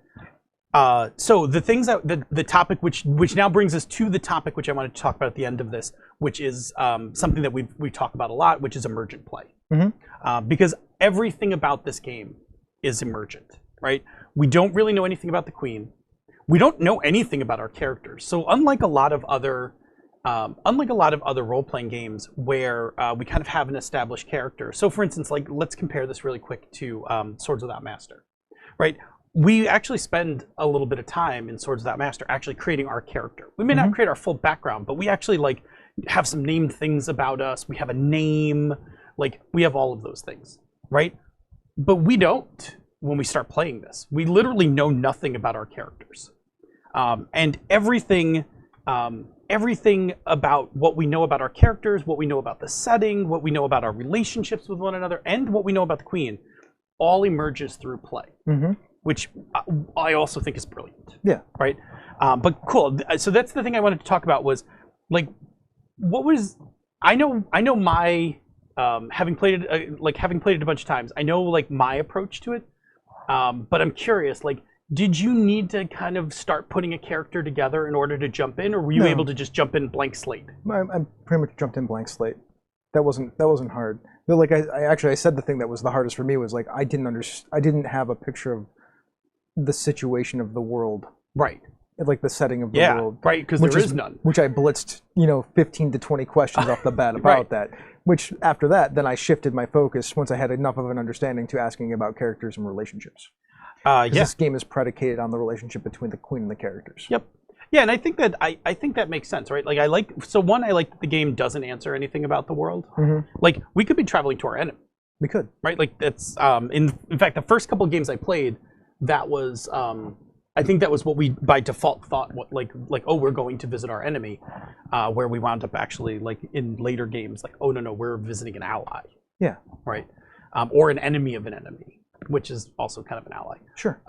So the things that the topic which now brings us to the topic which I wanted to talk about at the end of this, which is something that we talk about a lot, which is emergent play. Mm-hmm. Because everything about this game is emergent, right? We don't really know anything about the queen. We don't know anything about our characters. So unlike a lot of other role-playing games where we kind of have an established character. So for instance, like let's compare this really quick to Swords Without Master, right? We actually spend a little bit of time in Swords Without Master actually creating our character. We may not create our full background, but we actually like have some named things about us. We have a name, like we have all of those things, right? But we don't when we start playing this. We literally know nothing about our characters. And everything about what we know about our characters, what we know about the setting, what we know about our relationships with one another, and what we know about the queen, all emerges through play, which I also think is brilliant. Yeah. Right. But cool. So that's the thing I wanted to talk about was, like, what was I know my having played it a bunch of times. I know like my approach to it, but I'm curious, like. Did you need to kind of start putting a character together in order to jump in, or were you able to just jump in blank slate? I pretty much jumped in blank slate. That wasn't hard. But like I said the thing that was the hardest for me was like I didn't have a picture of the situation of the world. Right. Like the setting of the world. Right, because there is none. Which I blitzed, 15 to 20 questions off the bat about that. Which after that, then I shifted my focus once I had enough of an understanding to asking about characters and relationships. This game is predicated on the relationship between the queen and the characters. Yep. Yeah, and I think that makes sense, right? Like I like that the game doesn't answer anything about the world. Like we could be traveling to our enemy. We could. Right? Like that's in fact the first couple of games I played, that was I think that was what we by default thought like oh, we're going to visit our enemy, where we wound up actually like in later games like oh no, we're visiting an ally. Yeah. Right? Or an enemy of an enemy, which is also kind of an ally. Sure.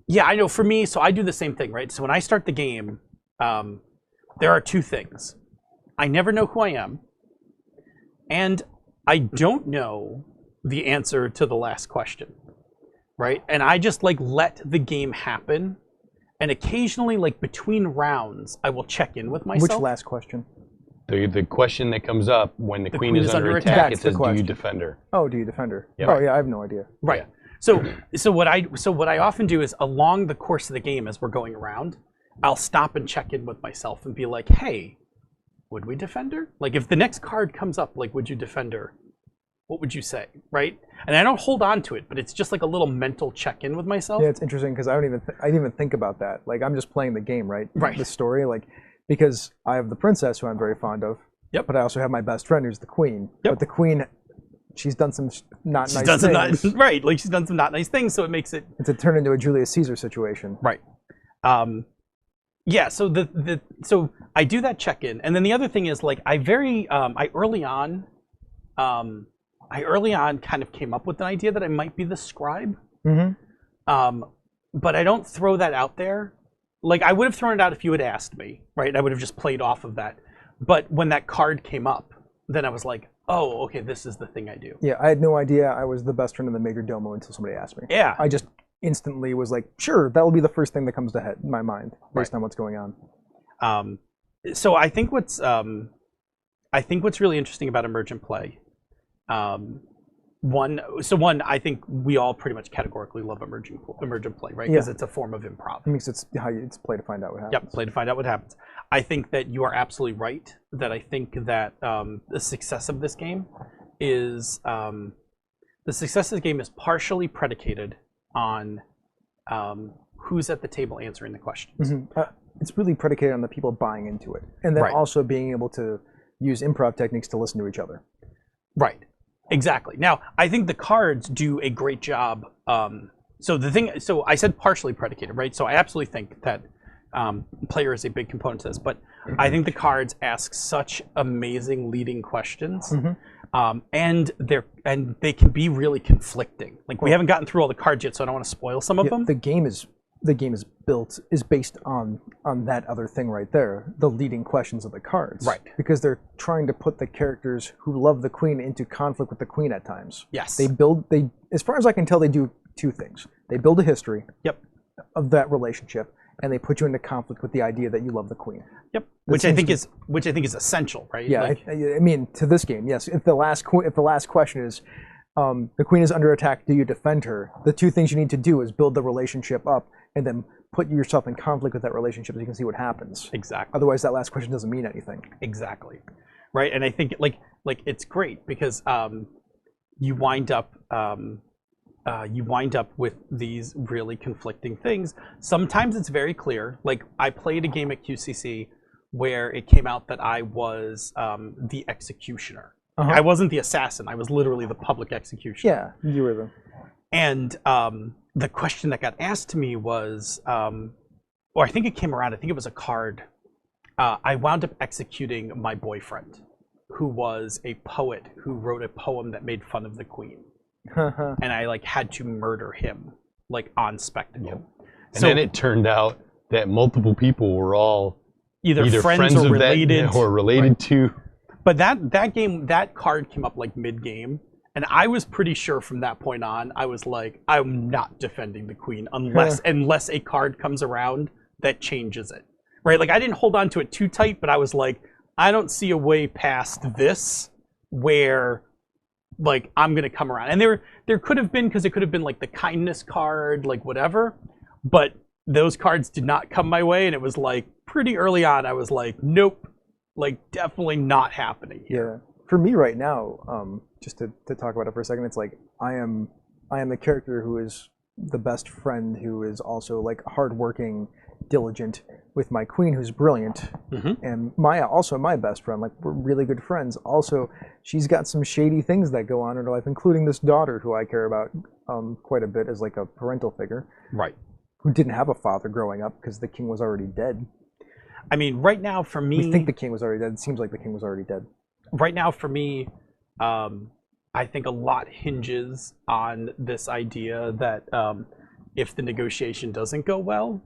Yeah, I know for me, so I do the same thing, right? So when I start the game, there are two things. I never know who I am, and I don't know the answer to the last question, right? And I just like let the game happen, and occasionally, like between rounds, I will check in with myself. Which last question? The question that comes up when the queen is under attack, it says, "Do you defend her?" Oh, do you defend her? Yep. Oh, yeah, I have no idea. Right. So what I often do is along the course of the game as we're going around, I'll stop and check in with myself and be like, "Hey, would we defend her? Like if the next card comes up, like would you defend her? What would you say?" Right? And I don't hold on to it, but it's just like a little mental check-in with myself. Yeah, it's interesting because I didn't even think about that. Like I'm just playing the game, right? Right. The story, like. Because I have the princess, who I'm very fond of. Yep. But I also have my best friend, who's the queen. Yep. But the queen, she's done some not nice things. Right, like she's done some not nice things, so it makes it... It's a turn into a Julius Caesar situation. Right. Yeah, so so I do that check-in, and then the other thing is, like, I early on kind of came up with an idea that I might be the scribe. But I don't throw that out there. Like, I would have thrown it out if you had asked me, right? I would have just played off of that. But when that card came up, then I was like, oh, okay, this is the thing I do. Yeah, I had no idea I was the best friend in the Major Domo until somebody asked me. Yeah. I just instantly was like, sure, that'll be the first thing that comes to my mind based on what's going on. So I think what's really interesting about emergent play, One, I think we all pretty much categorically love emergent play, right? Because it's a form of improv. It means it's play to find out what happens. Yep, play to find out what happens. I think that you are absolutely right. That I think that the success of this game is partially predicated on who's at the table answering the questions. It's really predicated on the people buying into it, and then also being able to use improv techniques to listen to each other. Right. Exactly. Now, I think the cards do a great job. So I said partially predicated, right? So I absolutely think that player is a big component to this, but I think the cards ask such amazing leading questions, and they can be really conflicting. Like we haven't gotten through all the cards yet, so I don't want to spoil some of them. The game is based on that other thing right there, the leading questions of the cards. Right. Because they're trying to put the characters who love the queen into conflict with the queen at times. Yes. They as far as I can tell, they do two things. They build a history of that relationship, and they put you into conflict with the idea that you love the queen. Yep. Which I think is essential, right? Yeah, I mean, to this game, yes. If the last question is, the queen is under attack. Do you defend her? The two things you need to do is build the relationship up and then put yourself in conflict with that relationship so you can see what happens. Exactly. Otherwise, that last question doesn't mean anything. Exactly. Right. And I think like it's great because you wind up with these really conflicting things. Sometimes it's very clear. Like I played a game at QCC where it came out that I was the executioner. I wasn't the assassin. I was literally the public executioner. Yeah, you were the. And the question that got asked to me was, or I think it came around. I think it was a card. I wound up executing my boyfriend, who was a poet who wrote a poem that made fun of the queen. And I like had to murder him like on spectacle. Yep. And then it turned out that multiple people were all either friends or related to. But that card came up like mid-game, and I was pretty sure from that point on, I was like, I'm not defending the queen unless a card comes around that changes it. Right? Like I didn't hold on to it too tight, but I was like, I don't see a way past this where like I'm gonna come around. And there could have been, because it could have been like the kindness card, like whatever, but those cards did not come my way, and it was like pretty early on I was like, nope, like definitely not happening here. Yeah. For me right now, just to talk about it for a second, it's like I am the character who is the best friend, who is also like hardworking, diligent, with my queen who's brilliant, and Maya, also my best friend. Like we're really good friends. Also, she's got some shady things that go on in her life, including this daughter who I care about quite a bit as like a parental figure. Right. Who didn't have a father growing up because the king was already dead. I mean, right now for me, we think the king was already dead. It seems like the king was already dead. Right now for me, I think a lot hinges on this idea that if the negotiation doesn't go well,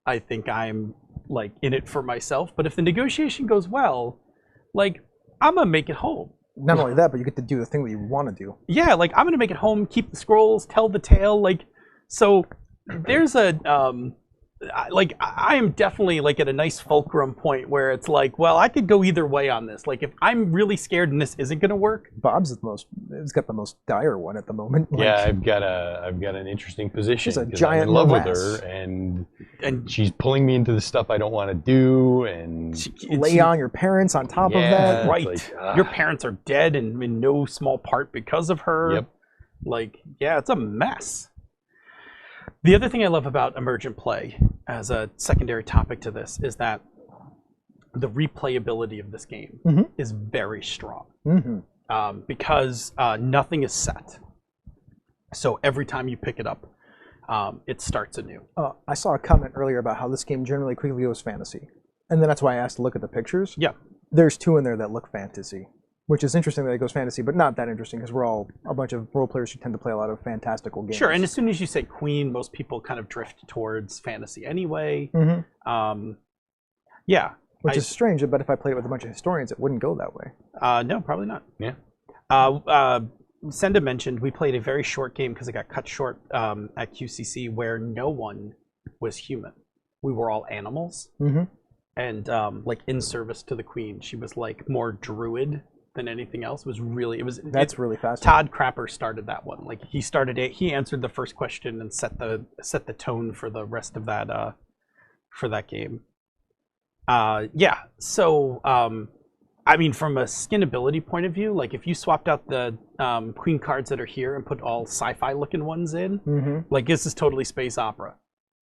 I think I'm like in it for myself. But if the negotiation goes well, like I'm gonna make it home. Not only that, but you get to do the thing that you want to do. Yeah, like I'm gonna make it home, keep the scrolls, tell the tale. Like, so there's a I am definitely like at a nice fulcrum point where it's like, well, I could go either way on this. Like if I'm really scared and this isn't gonna work. Bob's it's got the most dire one at the moment. Like, yeah, I've got an interesting position. She's a giant I'm in love morass. with her, and she's pulling me into the stuff I don't want to do, and lay on your parents on top of that. Right. Like, your parents are dead and in no small part because of her. Yep. Like, yeah, it's a mess. The other thing I love about emergent play, as a secondary topic to this, is that the replayability of this game is very strong. Because nothing is set. So every time you pick it up, it starts anew. I saw a comment earlier about how this game generally quickly goes fantasy. And then that's why I asked to look at the pictures. Yeah. There's two in there that look fantasy, which is interesting that it goes fantasy, but not that interesting because we're all a bunch of role players who tend to play a lot of fantastical games. Sure, and as soon as you say queen, most people kind of drift towards fantasy anyway. Yeah. Which is strange, but if I played it with a bunch of historians, it wouldn't go that way. No, probably not. Yeah. Senda mentioned we played a very short game because it got cut short at QCC where no one was human. We were all animals. And like in service to the queen. She was like more druid than anything else. It was really really fascinating. Todd Crapper started that one. Like he answered the first question and set the tone for the rest of that for that game. Yeah. So I mean, from a skin ability point of view, like if you swapped out the queen cards that are here and put all sci-fi looking ones in, like this is totally space opera.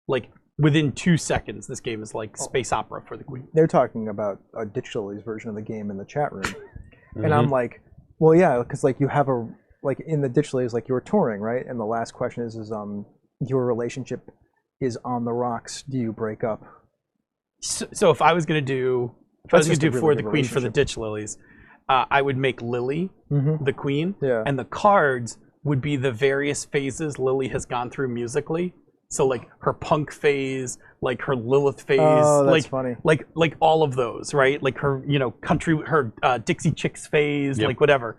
Like within 2 seconds, this game is like space opera for the queen. They're talking about a Ditchley's version of the game in the chat room. And I'm like, well, yeah, because like you have like in the Ditchley's, like you're touring, right? And the last question is your relationship is on the rocks. Do you break up? So if I was going to do, for the queen for the Ditch Lilies, I would make Lily the queen. Yeah. And the cards would be the various phases Lily has gone through musically. So like her punk phase, like her Lilith phase, that's funny. Like all of those, right? Like her, country, her Dixie Chicks phase, like whatever.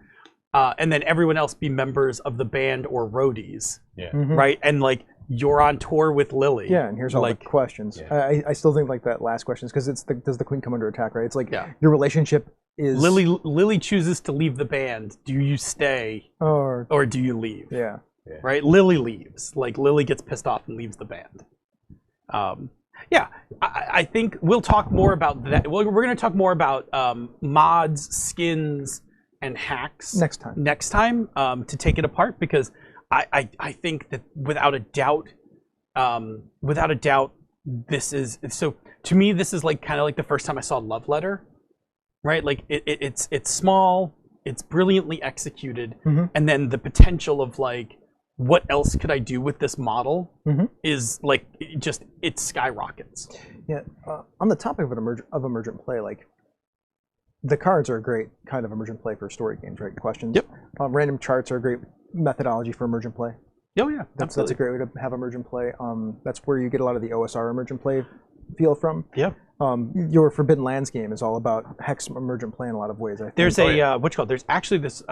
And then everyone else be members of the band or roadies, right? And like you're on tour with Lily. Yeah, and here's all the questions. I still think like that last question is because does the queen come under attack, right? It's like your relationship is Lily chooses to leave the band. Do you stay or do you leave? yeah. Right? Lily leaves. Like Lily gets pissed off and leaves the band. I think we'll talk more about that. We're going to talk more about mods, skins, and hacks Next time. To take it apart, because I think that without a doubt, this is so. To me, this is like kind of like the first time I saw Love Letter, right? Like it's small, it's brilliantly executed, and then the potential of like, what else could I do with this model is like it skyrockets. Yeah. On the topic of emergent play, like the cards are a great kind of emergent play for story games, right? Questions. Yep. Random charts are a great methodology for emergent play. Oh yeah, That's a great way to have emergent play. That's where you get a lot of the OSR emergent play feel from. Yeah. Your Forbidden Lands game is all about hex emergent play in a lot of ways. I think. There's there's actually this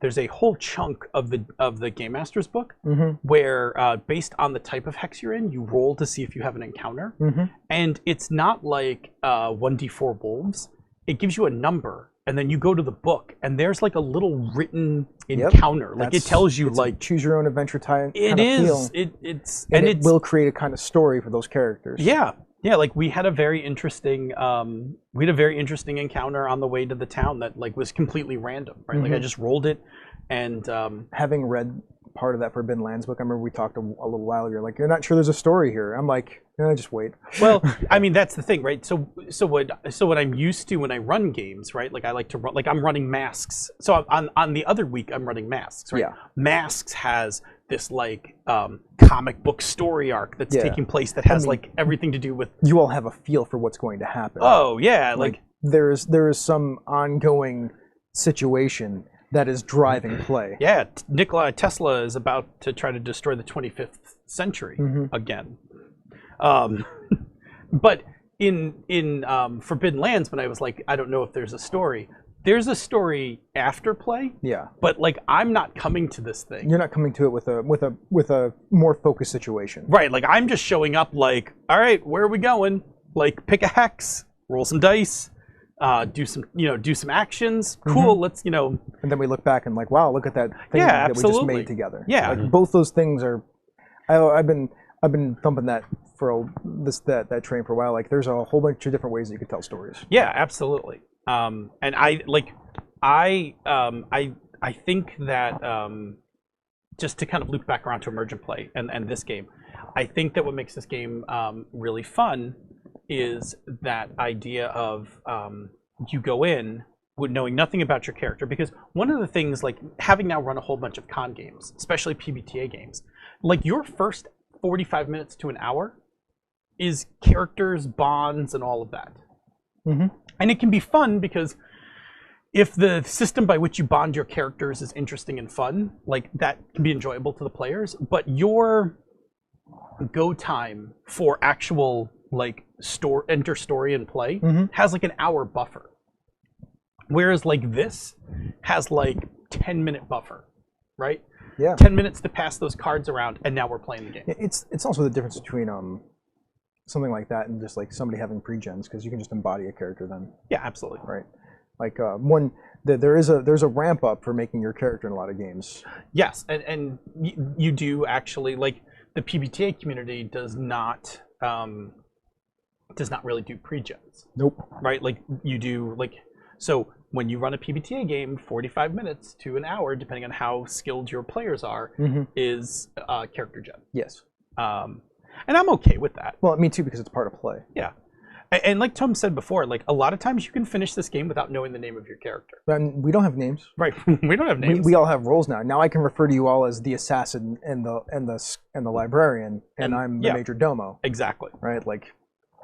there's a whole chunk of the Game Master's book where based on the type of hex you're in, you roll to see if you have an encounter, and it's not like 1d4 wolves. It gives you a number, and then you go to the book, and there's like a little written encounter. Like it tells you like choose your own adventure type. It is. It will create a kind of story for those characters. Yeah. Yeah, like we had a very interesting encounter on the way to the town that like was completely random, right? Like I just rolled it, and having read part of that Forbidden Lands book, I remember we talked a little while ago. Like, you're not sure there's a story here. I'm like, just wait. Well, I mean that's the thing, right? So what I'm used to when I run games, right? Like I like to run, like I'm running Masks. So on the other week I'm running Masks, right? Yeah. Masks has this like comic book story arc that's taking place that has like everything to do with. You all have a feel for what's going to happen. Oh yeah, like there is some ongoing situation that is driving play. Yeah, Nikola Tesla is about to try to destroy the 25th century again. But in Forbidden Lands, when I was like, I don't know if there's a story. There's a story after play. Yeah. But like, I'm not coming to this thing. You're not coming to it with a more focused situation. Right. Like I'm just showing up. Like, all right, where are we going? Like, pick a hex, roll some dice. Do some actions. Cool. Let's. And then we look back and like, wow, look at that thing that we just made together. Yeah. Like both those things are. I've been thumping that for that train for a while. Like there's a whole bunch of different ways that you could tell stories. Yeah, absolutely. And I think that just to kind of loop back around to emergent play and this game, I think that what makes this game really fun is that idea of you go in with knowing nothing about your character, because one of the things, like having now run a whole bunch of con games, especially PBTA games, like your first 45 minutes to an hour is characters, bonds, and all of that. And it can be fun because if the system by which you bond your characters is interesting and fun, like that can be enjoyable to the players, but your go time for actual like enter story and play has like an hour buffer, whereas like this has like 10-minute buffer, right? Yeah. 10 minutes to pass those cards around, and now we're playing the game. It's also the difference between something like that and just like somebody having pre-gens, because you can just embody a character then. Yeah, absolutely. Right. Like there's a ramp up for making your character in a lot of games. Yes, and you do actually, like the PBTA community does not really do pre-gens. Nope. Right? Like you do, like, so when you run a PBTA game, 45 minutes to an hour, depending on how skilled your players are, is character gen. Yes. And I'm okay with that. Well, me too, because it's part of play. Yeah. And like Tom said before, like a lot of times you can finish this game without knowing the name of your character. And we don't have names. Right. We don't have names. We all have roles now. Now I can refer to you all as the assassin and the librarian, and I'm the major domo. Exactly. Right. Like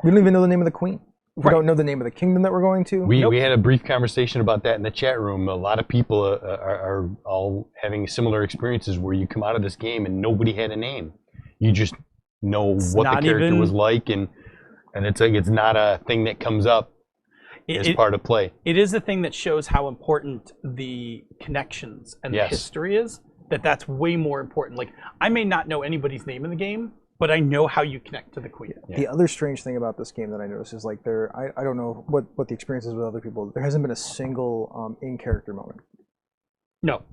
we don't even know the name of the queen. We don't know the name of the kingdom that we're going to. We had a brief conversation about that in the chat room. A lot of people are all having similar experiences where you come out of this game and nobody had a name. You just know what the character was like, and it's like it's not a thing that comes up as part of play. It is a thing that shows how important the connections and the history is. That's way more important. Like I may not know anybody's name in the game, but I know how you connect to the queen. The other strange thing about this game that I noticed is like I don't know what the experience is with other people. There hasn't been a single in-character moment. No.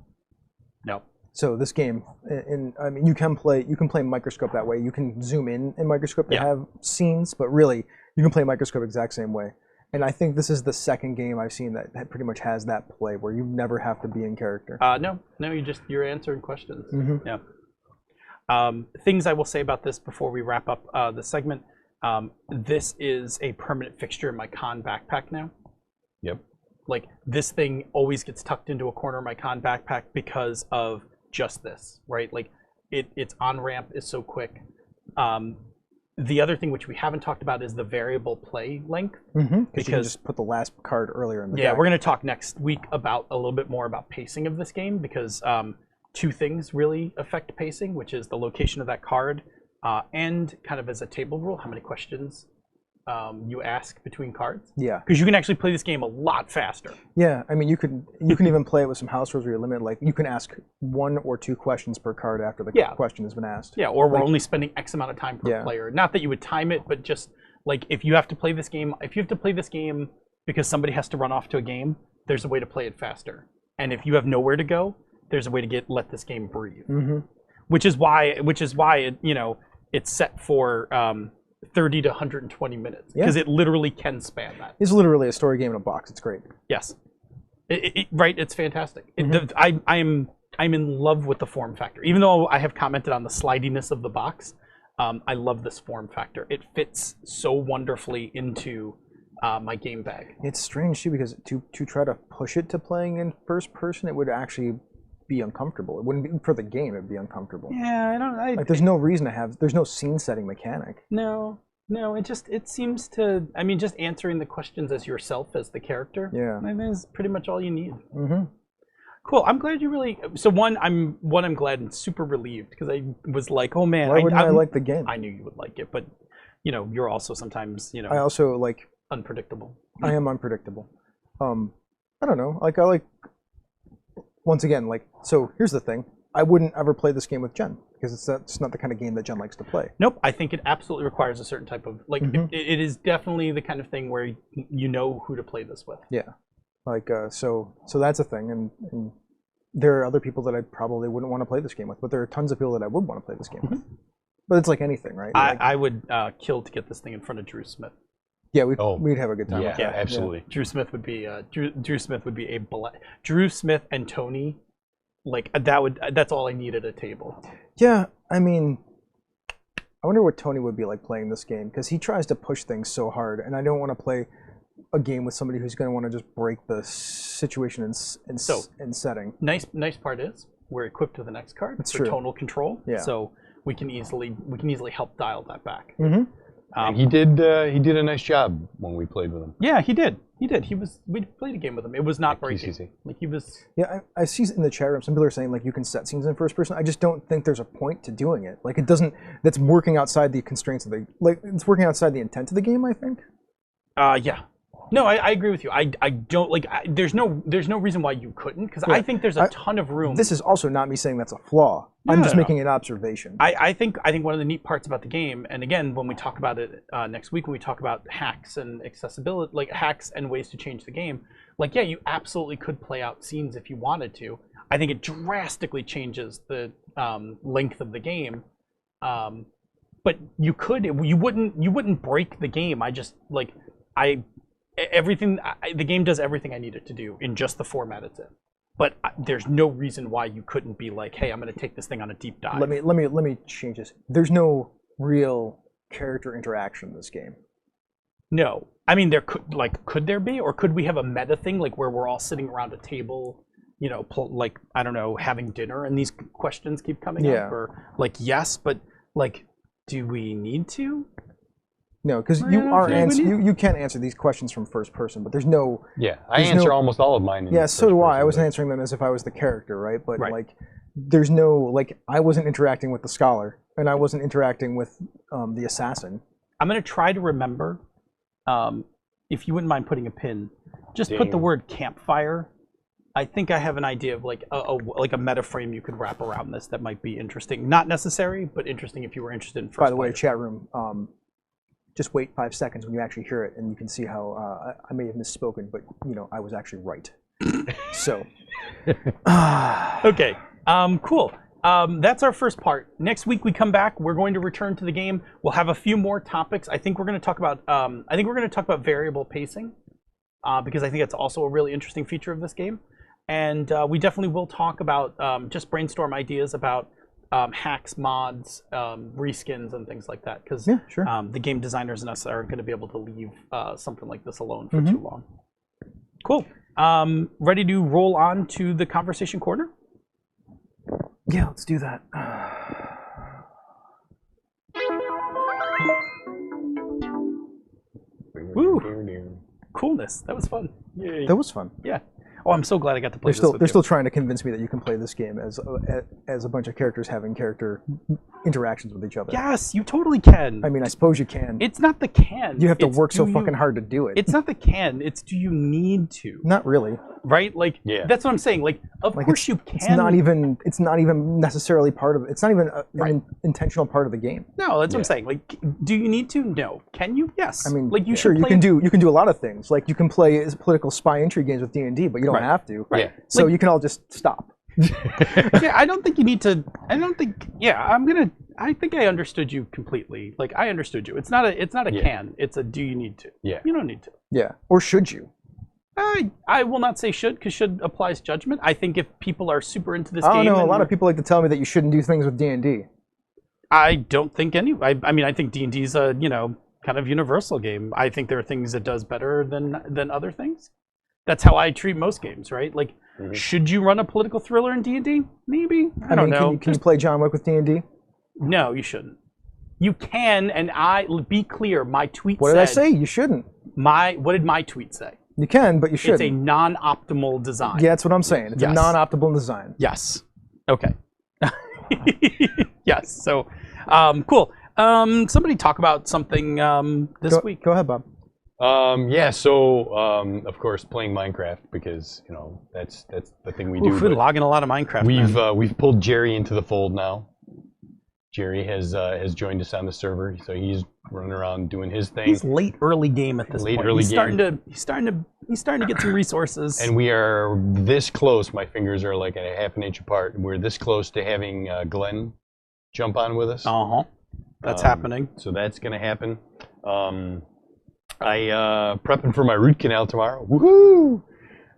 So this game, and I mean, you can play microscope that way. You can zoom in microscope to have scenes, but really you can play microscope exact same way. And I think this is the second game I've seen that pretty much has that play where you never have to be in character. No, you're answering questions. Yeah. Things I will say about this before we wrap up the segment. This is a permanent fixture in my con backpack now. Yep. Like this thing always gets tucked into a corner of my con backpack because of just this, right? Like its on ramp is so quick. The other thing which we haven't talked about is the variable play length. Because you can just put the last card earlier in the deck. We're going to talk next week about a little bit more about pacing of this game because two things really affect pacing, which is the location of that card and kind of as a table rule, how many questions you ask between cards. Yeah. Because you can actually play this game a lot faster. Yeah, I mean, you can even play it with some house rules where you're limited. Like, you can ask 1 or 2 questions per card after the question has been asked. Yeah, or we're only spending X amount of time per player. Not that you would time it, but just, like, if you have to play this game because somebody has to run off to a game, there's a way to play it faster. And if you have nowhere to go, there's a way to let this game breathe. Which is why it's set for 30 to 120 minutes because it literally can span that. It's literally a story game in a box. It's great. Yes, right. It's fantastic. I'm in love with the form factor. Even though I have commented on the slidiness of the box, I love this form factor. It fits so wonderfully into my game bag. It's strange too because to try to push it to playing in first person, it would actually be uncomfortable. It wouldn't be for the game. It'd be uncomfortable. Yeah, I don't. Like, there's no reason to have. There's no scene setting mechanic. No. It seems to. I mean, just answering the questions as yourself as the character. Yeah, I mean, is pretty much all you need. Cool. I'm glad you really. So I'm glad and super relieved because I was like, oh man, why wouldn't I like the game? I knew you would like it, but you're also sometimes I also like unpredictable. I am unpredictable. I don't know. Like I like. Once again, like, so here's the thing. I wouldn't ever play this game with Jen because it's not the kind of game that Jen likes to play. Nope. I think it absolutely requires a certain type of, like, it is definitely the kind of thing where you know who to play this with. Yeah. Like, so that's a thing. And there are other people that I probably wouldn't want to play this game with, but there are tons of people that I would want to play this game with. But it's like anything, right? I would kill to get this thing in front of Drew Smith. Yeah, we'd have a good time. Yeah, absolutely. Drew Smith would be Drew Smith and Tony, like that's all I need at a table. Yeah, I mean, I wonder what Tony would be like playing this game because he tries to push things so hard, and I don't want to play a game with somebody who's going to want to just break the situation and setting. Nice part is we're equipped with the next card for tonal control, so we can easily help dial that back. He did a nice job when we played with him. Yeah, he did. We played a game with him. It was not breaking. Like he was. Yeah, I see in the chat room some people are saying like you can set scenes in first person. I just don't think there's a point to doing it. Like it doesn't. That's working outside the constraints of it's working outside the intent of the game. I think. Yeah. No, I agree with you. I don't like. There's no reason why you couldn't because I think there's a ton of room. This is also not me saying that's a flaw. I'm just making an observation. I think one of the neat parts about the game, and again, when we talk about it next week, when we talk about hacks and accessibility, like hacks and ways to change the game, like you absolutely could play out scenes if you wanted to. I think it drastically changes the length of the game, but you could. You wouldn't break the game. The game does everything I need it to do in just the format it's in. But there's no reason why you couldn't be like, hey, I'm going to take this thing on a deep dive. Let me change this. There's no real character interaction in this game. No, I mean could there be, or could we have a meta thing like where we're all sitting around a table, like I don't know, having dinner, and these questions keep coming up, or like yes, but like, do we need to? No, because you can't answer these questions from first person, but there's no. Yeah, I answer almost all of mine. So do I. I was answering them as if I was the character, right? But like, there's no I wasn't interacting with the scholar, and I wasn't interacting with the assassin. I'm gonna try to remember, if you wouldn't mind putting a pin, just put the word campfire I think I have an idea of like a meta frame you could wrap around this that might be interesting. Not necessary, but interesting if you were interested in first By the way, player. chat room, just wait 5 seconds when you actually hear it, and you can see how I may have misspoken, but I was actually right. So, okay, cool. That's our first part. Next week we come back. We're going to return to the game. We'll have a few more topics. I think we're going to talk about variable pacing because I think it's also a really interesting feature of this game. And we definitely will talk about just brainstorm ideas about hacks, mods, reskins, and things like that. Because yeah, sure. the game designers and us aren't going to be able to leave something like this alone for too long. Cool. Ready to roll on to the conversation corner? Yeah, let's do that. Woo! Coolness. That was fun. Yay. That was fun. Yeah. Oh, I'm so glad I got to play this with They're you. still trying to convince me that you can play this game as a bunch of characters having character interactions with each other. Yes, you totally can. I mean, I suppose you can. It's not the can. You have to It's work so do fucking you- hard to do it. It's not the can. It's do you need to? Not really. Right? Like, Yeah. that's what I'm saying. Like, of course you can. It's not even necessarily part of. It's not even an intentional part of the game. No, that's what I'm saying. Like, do you need to? No. Can you? Yes. I mean, like you sure, should you play. can do a lot of things. Like you can play as political spy entry games with D&D, but you don't Right. have to. Right. So Like- you can all just stop. Yeah, I don't think you need to. I don't think. Yeah, I think I understood you completely. Like, I understood you. It's not a Yeah. can. It's a do you need to? Yeah. You don't need to. Yeah. Or should you? I will not say should, because should applies judgment. I think if people are super into this I game, don't know. A and lot of we're- people like to tell me that you shouldn't do things with D&D. I don't think any. I mean, I think D&D is a kind of universal game. I think there are things it does better than other things. That's how I treat most games, right? Like, should you run a political thriller in D&D? Maybe. I don't know. Can you play John Wick with D&D? No, you shouldn't. You can, and be clear. My tweet What said. did I say? You shouldn't. What did my tweet say? You can, but you It's shouldn't. a non-optimal design. Yeah, that's what I'm saying. It's Yes. a non-optimal design. Yes. Okay. Yes. So, cool. Somebody talk about something this week. Go ahead, Bob. Of course, playing Minecraft because that's the thing we do. Oof, we're but logging a lot of Minecraft. man. we've pulled Jerry into the fold now. Jerry has joined us on the server, so he's running around doing his thing. He's late early game at this Late point. early He's game. starting to get some resources. And we are this close. My fingers are like a half an inch apart. We're this close to having Glenn jump on with us. That's happening. So that's going to happen. I prepping for my root canal tomorrow. Woohoo!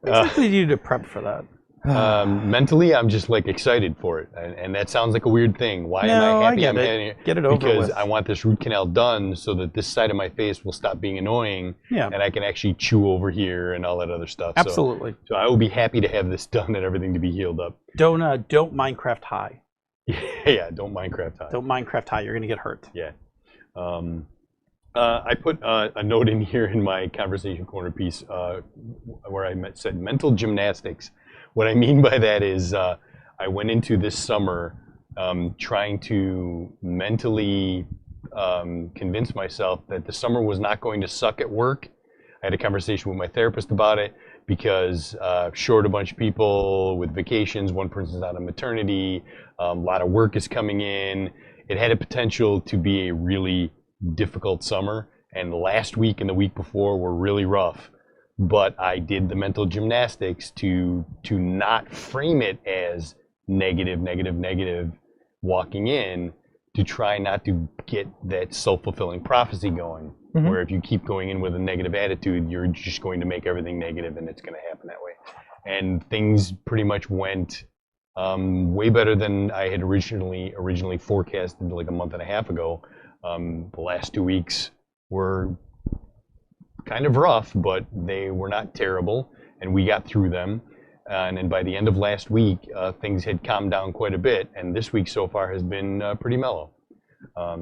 What exactly do you do to prep for that? Mentally, I'm just like excited for it, and that sounds like a weird thing. Why am No, I I happy? get I'm it. happy Get it over because with. I want this root canal done so that this side of my face will stop being annoying, Yeah. and I can actually chew over here and all that other stuff. Absolutely. So I will be happy to have this done and everything to be healed up. Don't Minecraft high. Yeah, don't Minecraft high. Don't Minecraft high. You're gonna get hurt. Yeah. I put a note in here in my conversation corner piece where I said mental gymnastics. What I mean by that is I went into this summer trying to mentally convince myself that the summer was not going to suck at work. I had a conversation with my therapist about it because short a bunch of people with vacations, one person's out on maternity, a lot of work is coming in. It had a potential to be a really difficult summer, and last week and the week before were really rough. But I did the mental gymnastics to not frame it as negative walking in, to try not to get that self-fulfilling prophecy going, where if you keep going in with a negative attitude, you're just going to make everything negative and it's going to happen that way. And things pretty much went way better than I had originally forecasted like a month and a half ago. The last 2 weeks were kind of rough, but they were not terrible, and we got through them. And then by the end of last week, things had calmed down quite a bit, and this week so far has been pretty mellow.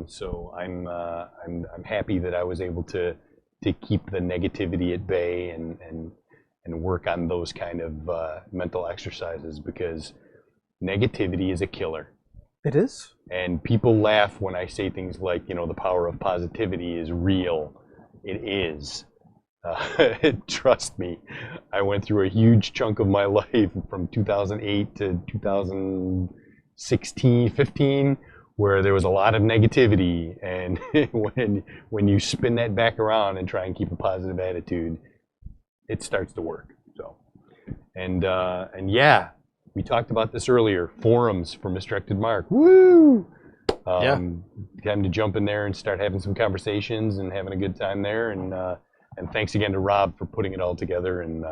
So I'm happy that I was able to keep the negativity at bay and work on those kind of mental exercises, because negativity is a killer. It is. And people laugh when I say things like, the power of positivity is real. It is. Trust me, I went through a huge chunk of my life from 2008 to 2016, 15, where there was a lot of negativity, and when you spin that back around and try and keep a positive attitude, it starts to work. So, and yeah, we talked about this earlier. Forums for Misdirected Mark. Woo! Having to jump in there and start having some conversations and having a good time there, and thanks again to Rob for putting it all together and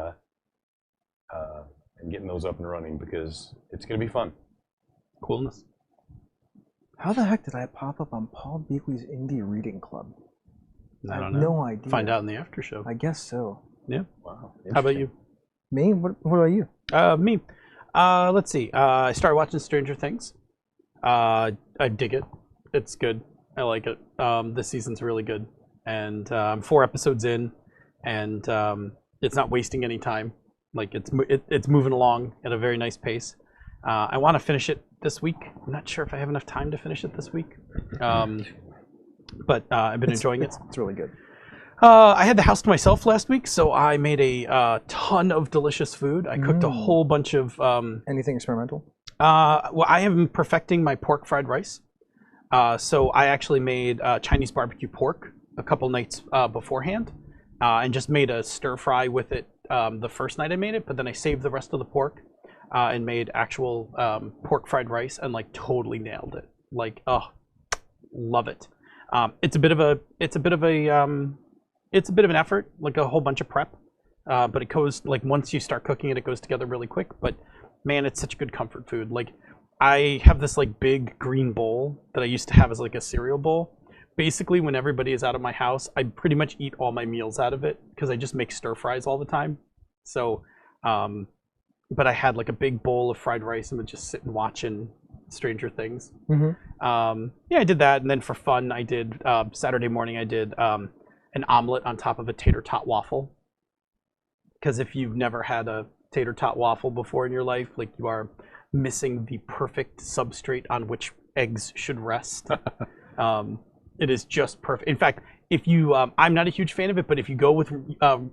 getting those up and running, because it's going to be fun. Coolness. How the heck did I pop up on Paul Beakley's Indie Reading Club? I don't have know. no idea. Find out in the after show. I guess so. Yeah. Wow. How about you? Me? What about you? Me. Let's see. I started watching Stranger Things. I dig it. It's good. I like it. This season's really good, and I'm 4 episodes in, and it's not wasting any time. Like it's moving along at a very nice pace. I want to finish it this week. I'm not sure if I have enough time to finish it this week, but I've been enjoying it. It's really good. I had the house to myself last week, so I made a ton of delicious food. I cooked a whole bunch of... Anything experimental? Well, I am perfecting my pork fried rice. So I actually made Chinese barbecue pork a couple nights beforehand, and just made a stir fry with it the first night I made it, but then I saved the rest of the pork and made actual pork fried rice, and like totally nailed it. Like, oh, love it. It's a bit of an effort, like a whole bunch of prep, but it goes, like, once you start cooking it, it goes together really quick. But man, it's such good comfort food. Like, I have this like big green bowl that I used to have as like a cereal bowl. Basically, when everybody is out of my house, I pretty much eat all my meals out of it because I just make stir fries all the time. So, but I had like a big bowl of fried rice and would just sit and watching Stranger Things. Mm-hmm. Yeah, I did that, and then for fun, I did Saturday morning. I did an omelet on top of a tater tot waffle. Because if you've never had a tater tot waffle before in your life, like, you are missing the perfect substrate on which eggs should rest. It is just perfect. In fact, if you, I'm not a huge fan of it, but if you go with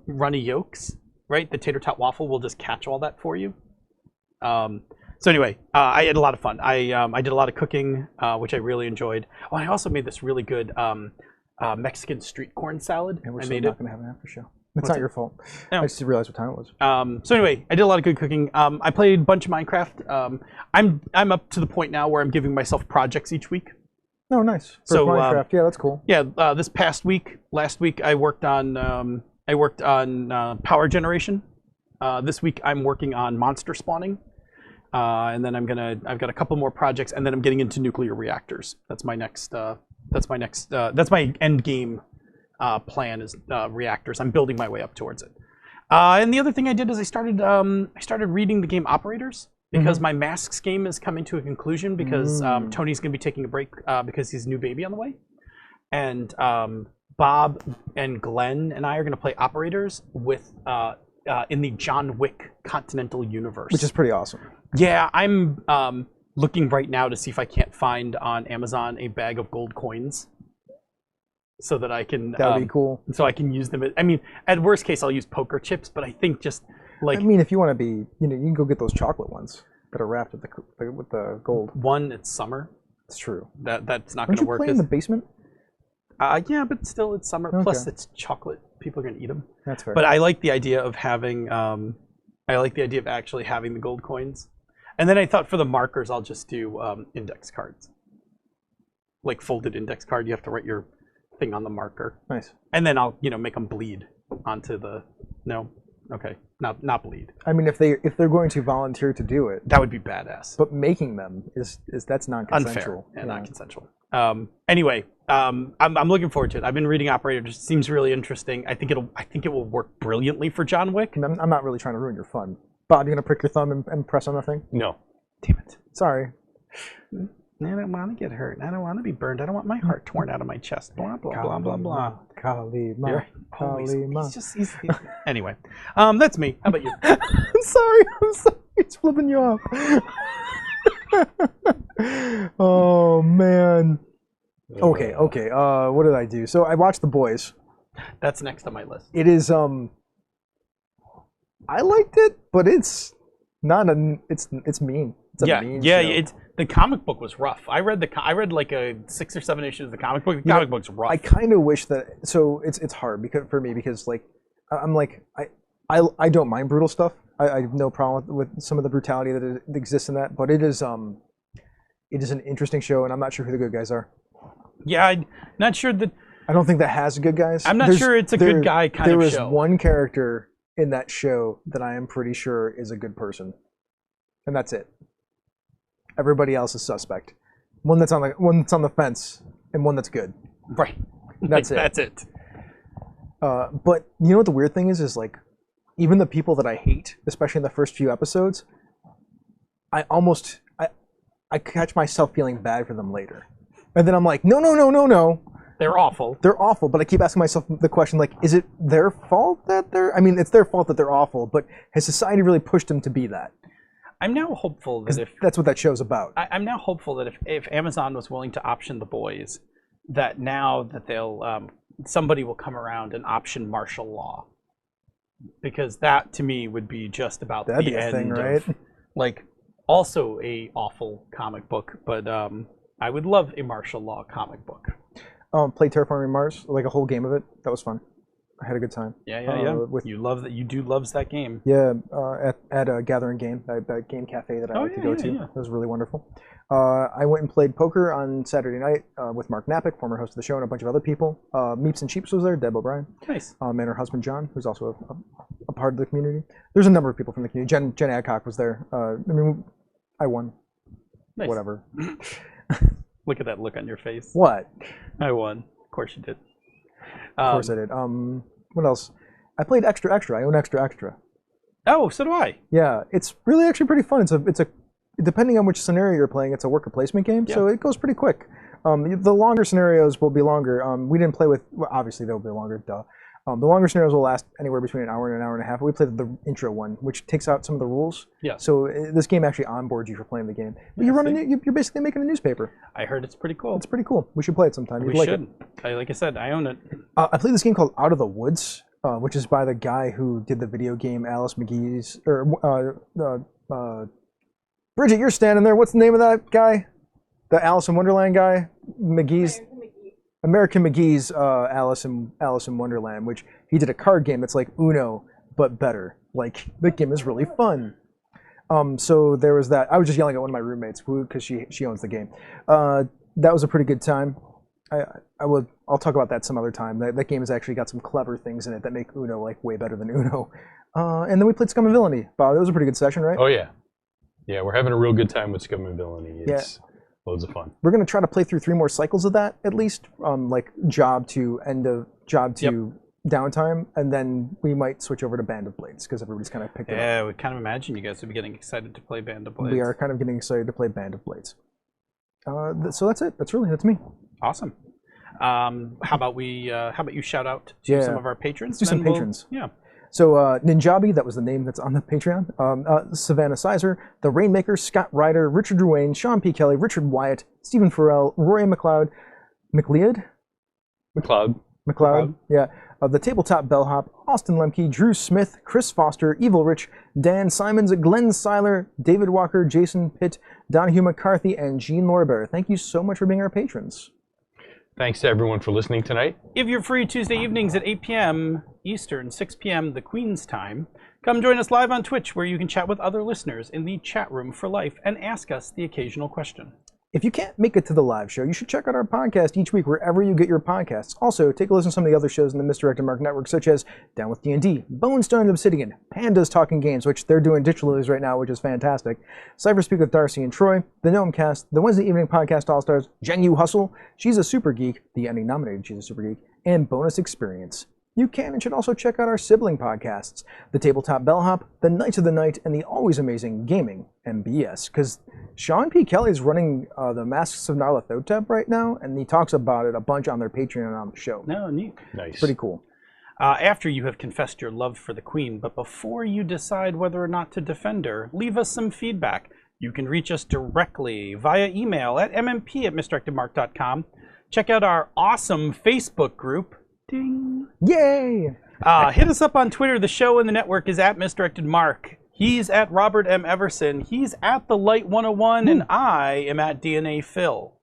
runny yolks, right, the tater tot waffle will just catch all that for you. So anyway, I had a lot of fun. I did a lot of cooking, which I really enjoyed. Oh, and I also made this really good Mexican street corn salad. And we're I still made not it. going to have an after show. It's not your fault. No. I just realized what time it was. So anyway, I did a lot of good cooking. I played a bunch of Minecraft. I'm up to the point now where I'm giving myself projects each week. Oh, nice. For So, Minecraft, yeah, that's cool. Yeah, last week I worked on power generation. This week I'm working on monster spawning, and then I've got a couple more projects, and then I'm getting into nuclear reactors. That's my end game plan is reactors. I'm building my way up towards it. And the other thing I did is I started reading the game Operators, because my Masks game is coming to a conclusion, because Tony's going to be taking a break because he's a new baby on the way. And Bob and Glenn and I are going to play Operators with in the John Wick Continental Universe. Which is pretty awesome. Yeah, I'm looking right now to see if I can't find on Amazon a bag of gold coins, so that I can... That would be cool. So I can use them. I mean, at worst case, I'll use poker chips, but I think just... Like, I mean, if you want to be, you can go get those chocolate ones that are wrapped with the gold. One, it's summer. It's true. That's not going Aren't to you work. play in the basement? Yeah, but still, it's summer. Okay. Plus, it's chocolate. People are going to eat them. That's fair. But I like the idea of having. I like the idea of actually having the gold coins, and then I thought for the markers, I'll just do index cards, like folded index card. You have to write your thing on the marker. Nice. And then I'll make them bleed onto the Okay, not bleed. I mean, if they're going to volunteer to do it, That would be badass. but making them is that's non-consensual. Unfair and not consensual. Anyway, I'm looking forward to it. I've been reading Operators. It seems really interesting. I think it will work brilliantly for John Wick. I'm not really trying to ruin your fun. Bob, you gonna prick your thumb and press on the thing? No. Damn it. Sorry. I don't want to get hurt. I don't want to be burned. I don't want my heart torn out of my chest. Blah blah blah blah blah. Kalima. Anyway, that's me. How about you? I'm sorry. It's flipping you off. Oh man. Okay. What did I do? So I watched The Boys. That's next on my list. It is. I liked it, but it's not a. It's mean. It's a mean show. It's the comic book was rough. I read like a 6 or 7 issues of the comic book. The comic book's rough. I kind of wish that. So it's hard for me because like I'm like I don't mind brutal stuff. I have no problem with some of the brutality that exists in that, but it is an interesting show, and I'm not sure who the good guys are. Yeah, I'm not sure that. I don't think that has good guys. I'm not sure it's a good guy kind of show. There is one character in that show that I am pretty sure is a good person, and that's it. Everybody else is suspect. One that's on the fence, and one that's good. Right. That's it. That's it. But you know what the weird thing is like, even the people that I hate, especially in the first few episodes, I catch myself feeling bad for them later, and then I'm like, no. They're awful. They're awful, but I keep asking myself the question, like, is it their fault that they're... I mean, it's their fault that they're awful, but has society really pushed them to be that? I'm now hopeful that if... That's what that show's about. I'm now hopeful that if Amazon was willing to option The Boys, that now that they'll... somebody will come around and option martial law. Because that, to me, would be just about That'd the be a end thing, right? of... Like, also a awful comic book, but I would love a martial law comic book. Played Terraforming Mars, like a whole game of it. That was fun. I had a good time. Yeah. You love that. You do loves that game. Yeah, at a Gathering Game, that game cafe that I like to go to. Yeah. It was really wonderful. I went and played poker on Saturday night with Mark Napick, former host of the show, and a bunch of other people. Meeps and Cheeps was there, Deb O'Brien. Nice. And her husband John, who's also a part of the community. There's a number of people from the community. Jen Adcock was there. I mean, I won. Nice. Whatever. Look at that look on your face. What? I won. Of course you did. Of course I did. What else? I played Extra Extra. I own Extra Extra. Oh, so do I. Yeah, it's really actually pretty fun. It's a depending on which scenario you're playing, it's a worker placement game, so it goes pretty quick. The longer scenarios will be longer. We didn't play with... Well, obviously, they'll be longer, duh. The longer scenarios will last anywhere between an hour and an hour and a half. We played the intro one, which takes out some of the rules. Yeah. So this game actually onboards you for playing the game. But you're basically making a newspaper. I heard it's pretty cool. It's pretty cool. We should play it sometime. We should. Like I said, I own it. I played this game called Out of the Woods, which is by the guy who did the video game Alice McGee's... Bridget, you're standing there. What's the name of that guy? The Alice in Wonderland guy? American McGee's Alice in Wonderland, which he did a card game that's like Uno, but better. Like, the game is really fun. So there was that. I was just yelling at one of my roommates because she owns the game. That was a pretty good time. I'll talk about that some other time. That game has actually got some clever things in it that make Uno like way better than Uno. And then we played Scum and Villainy. Bob, that was a pretty good session, right? Oh yeah. Yeah, we're having a real good time with Scum and Villainy. It's loads of fun. We're going to try to play through 3 more cycles of that, at least. Like job to downtime, and then we might switch over to Band of Blades, because everybody's kind of picked it up. Yeah, we kind of imagine you guys would be getting excited to play Band of Blades. We are kind of getting excited to play Band of Blades. So that's it. That's me. Awesome. How about you shout out to some of our patrons? Let's do some patrons. Yeah. So Ninjabi, that was the name that's on the Patreon. Savannah Sizer, The Rainmaker, Scott Ryder, Richard Ruane, Sean P. Kelly, Richard Wyatt, Stephen Farrell, Roy McLeod, McLeod, yeah. The Tabletop Bellhop, Austin Lemke, Drew Smith, Chris Foster, Evil Rich, Dan Simons, Glenn Seiler, David Walker, Jason Pitt, Donahue McCarthy, and Jean Lorbear. Thank you so much for being our patrons. Thanks to everyone for listening tonight. If you're free Tuesday evenings at 8 p.m. Eastern, 6 p.m. the Queen's time, come join us live on Twitch, where you can chat with other listeners in the chat room for life and ask us the occasional question. If you can't make it to the live show, you should check out our podcast each week wherever you get your podcasts. Also, take a listen to some of the other shows in the Misdirected Mark Network, such as Down with D&D, Bone Stone and Obsidian, Pandas Talking Games, which they're doing digitally right now, which is fantastic, Cypher Speak with Darcy and Troy, The Gnome Cast, the Wednesday Evening Podcast All-Stars, Jen Yu Hustle, She's a Super Geek, the Emmy nominated She's a Super Geek, and Bonus Experience. You can and should also check out our sibling podcasts, The Tabletop Bellhop, The Knights of the Night, and the always amazing Gaming MBS, because Sean P. Kelly is running the Masks of Nyarlathotep right now, and he talks about it a bunch on their Patreon and on the show. No, neat. Nice. Pretty cool. After you have confessed your love for the Queen, but before you decide whether or not to defend her, leave us some feedback. You can reach us directly via email at mmp@misdirectedmark.com. Check out our awesome Facebook group, Ding. Yay! Hit us up on Twitter. The show and the network is at Misdirected Mark. He's at Robert M. Everson. He's at The Light 101, and I am at DNA Phil.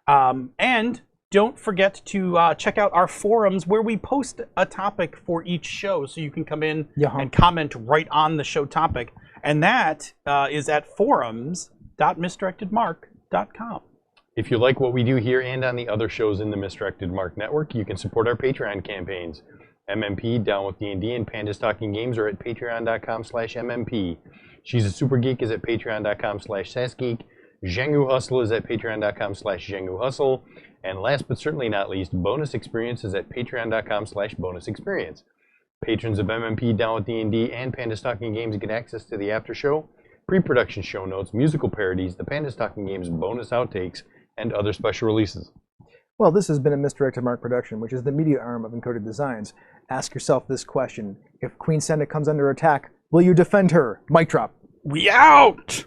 And don't forget to check out our forums where we post a topic for each show, so you can come in and comment right on the show topic. And that is at forums.misdirectedmark.com. If you like what we do here and on the other shows in the Misdirected Mark Network, you can support our Patreon campaigns. MMP, Down with D&D, and Pandas Talking Games are at patreon.com/MMP. She's a Super Geek is at patreon.com/SassGeek. Zhengu Hustle is at patreon.com/Zhengu Hustle. And last but certainly not least, Bonus Experience is at patreon.com/Bonus Experience. Patrons of MMP, Down with D&D, and Pandas Talking Games get access to the after show, pre-production show notes, musical parodies, the Pandas Talking Games bonus outtakes, and other special releases. Well, this has been a Misdirected Mark production, which is the media arm of Encoded Designs. Ask yourself this question. If Queen Senna comes under attack, will you defend her? Mic drop. We out!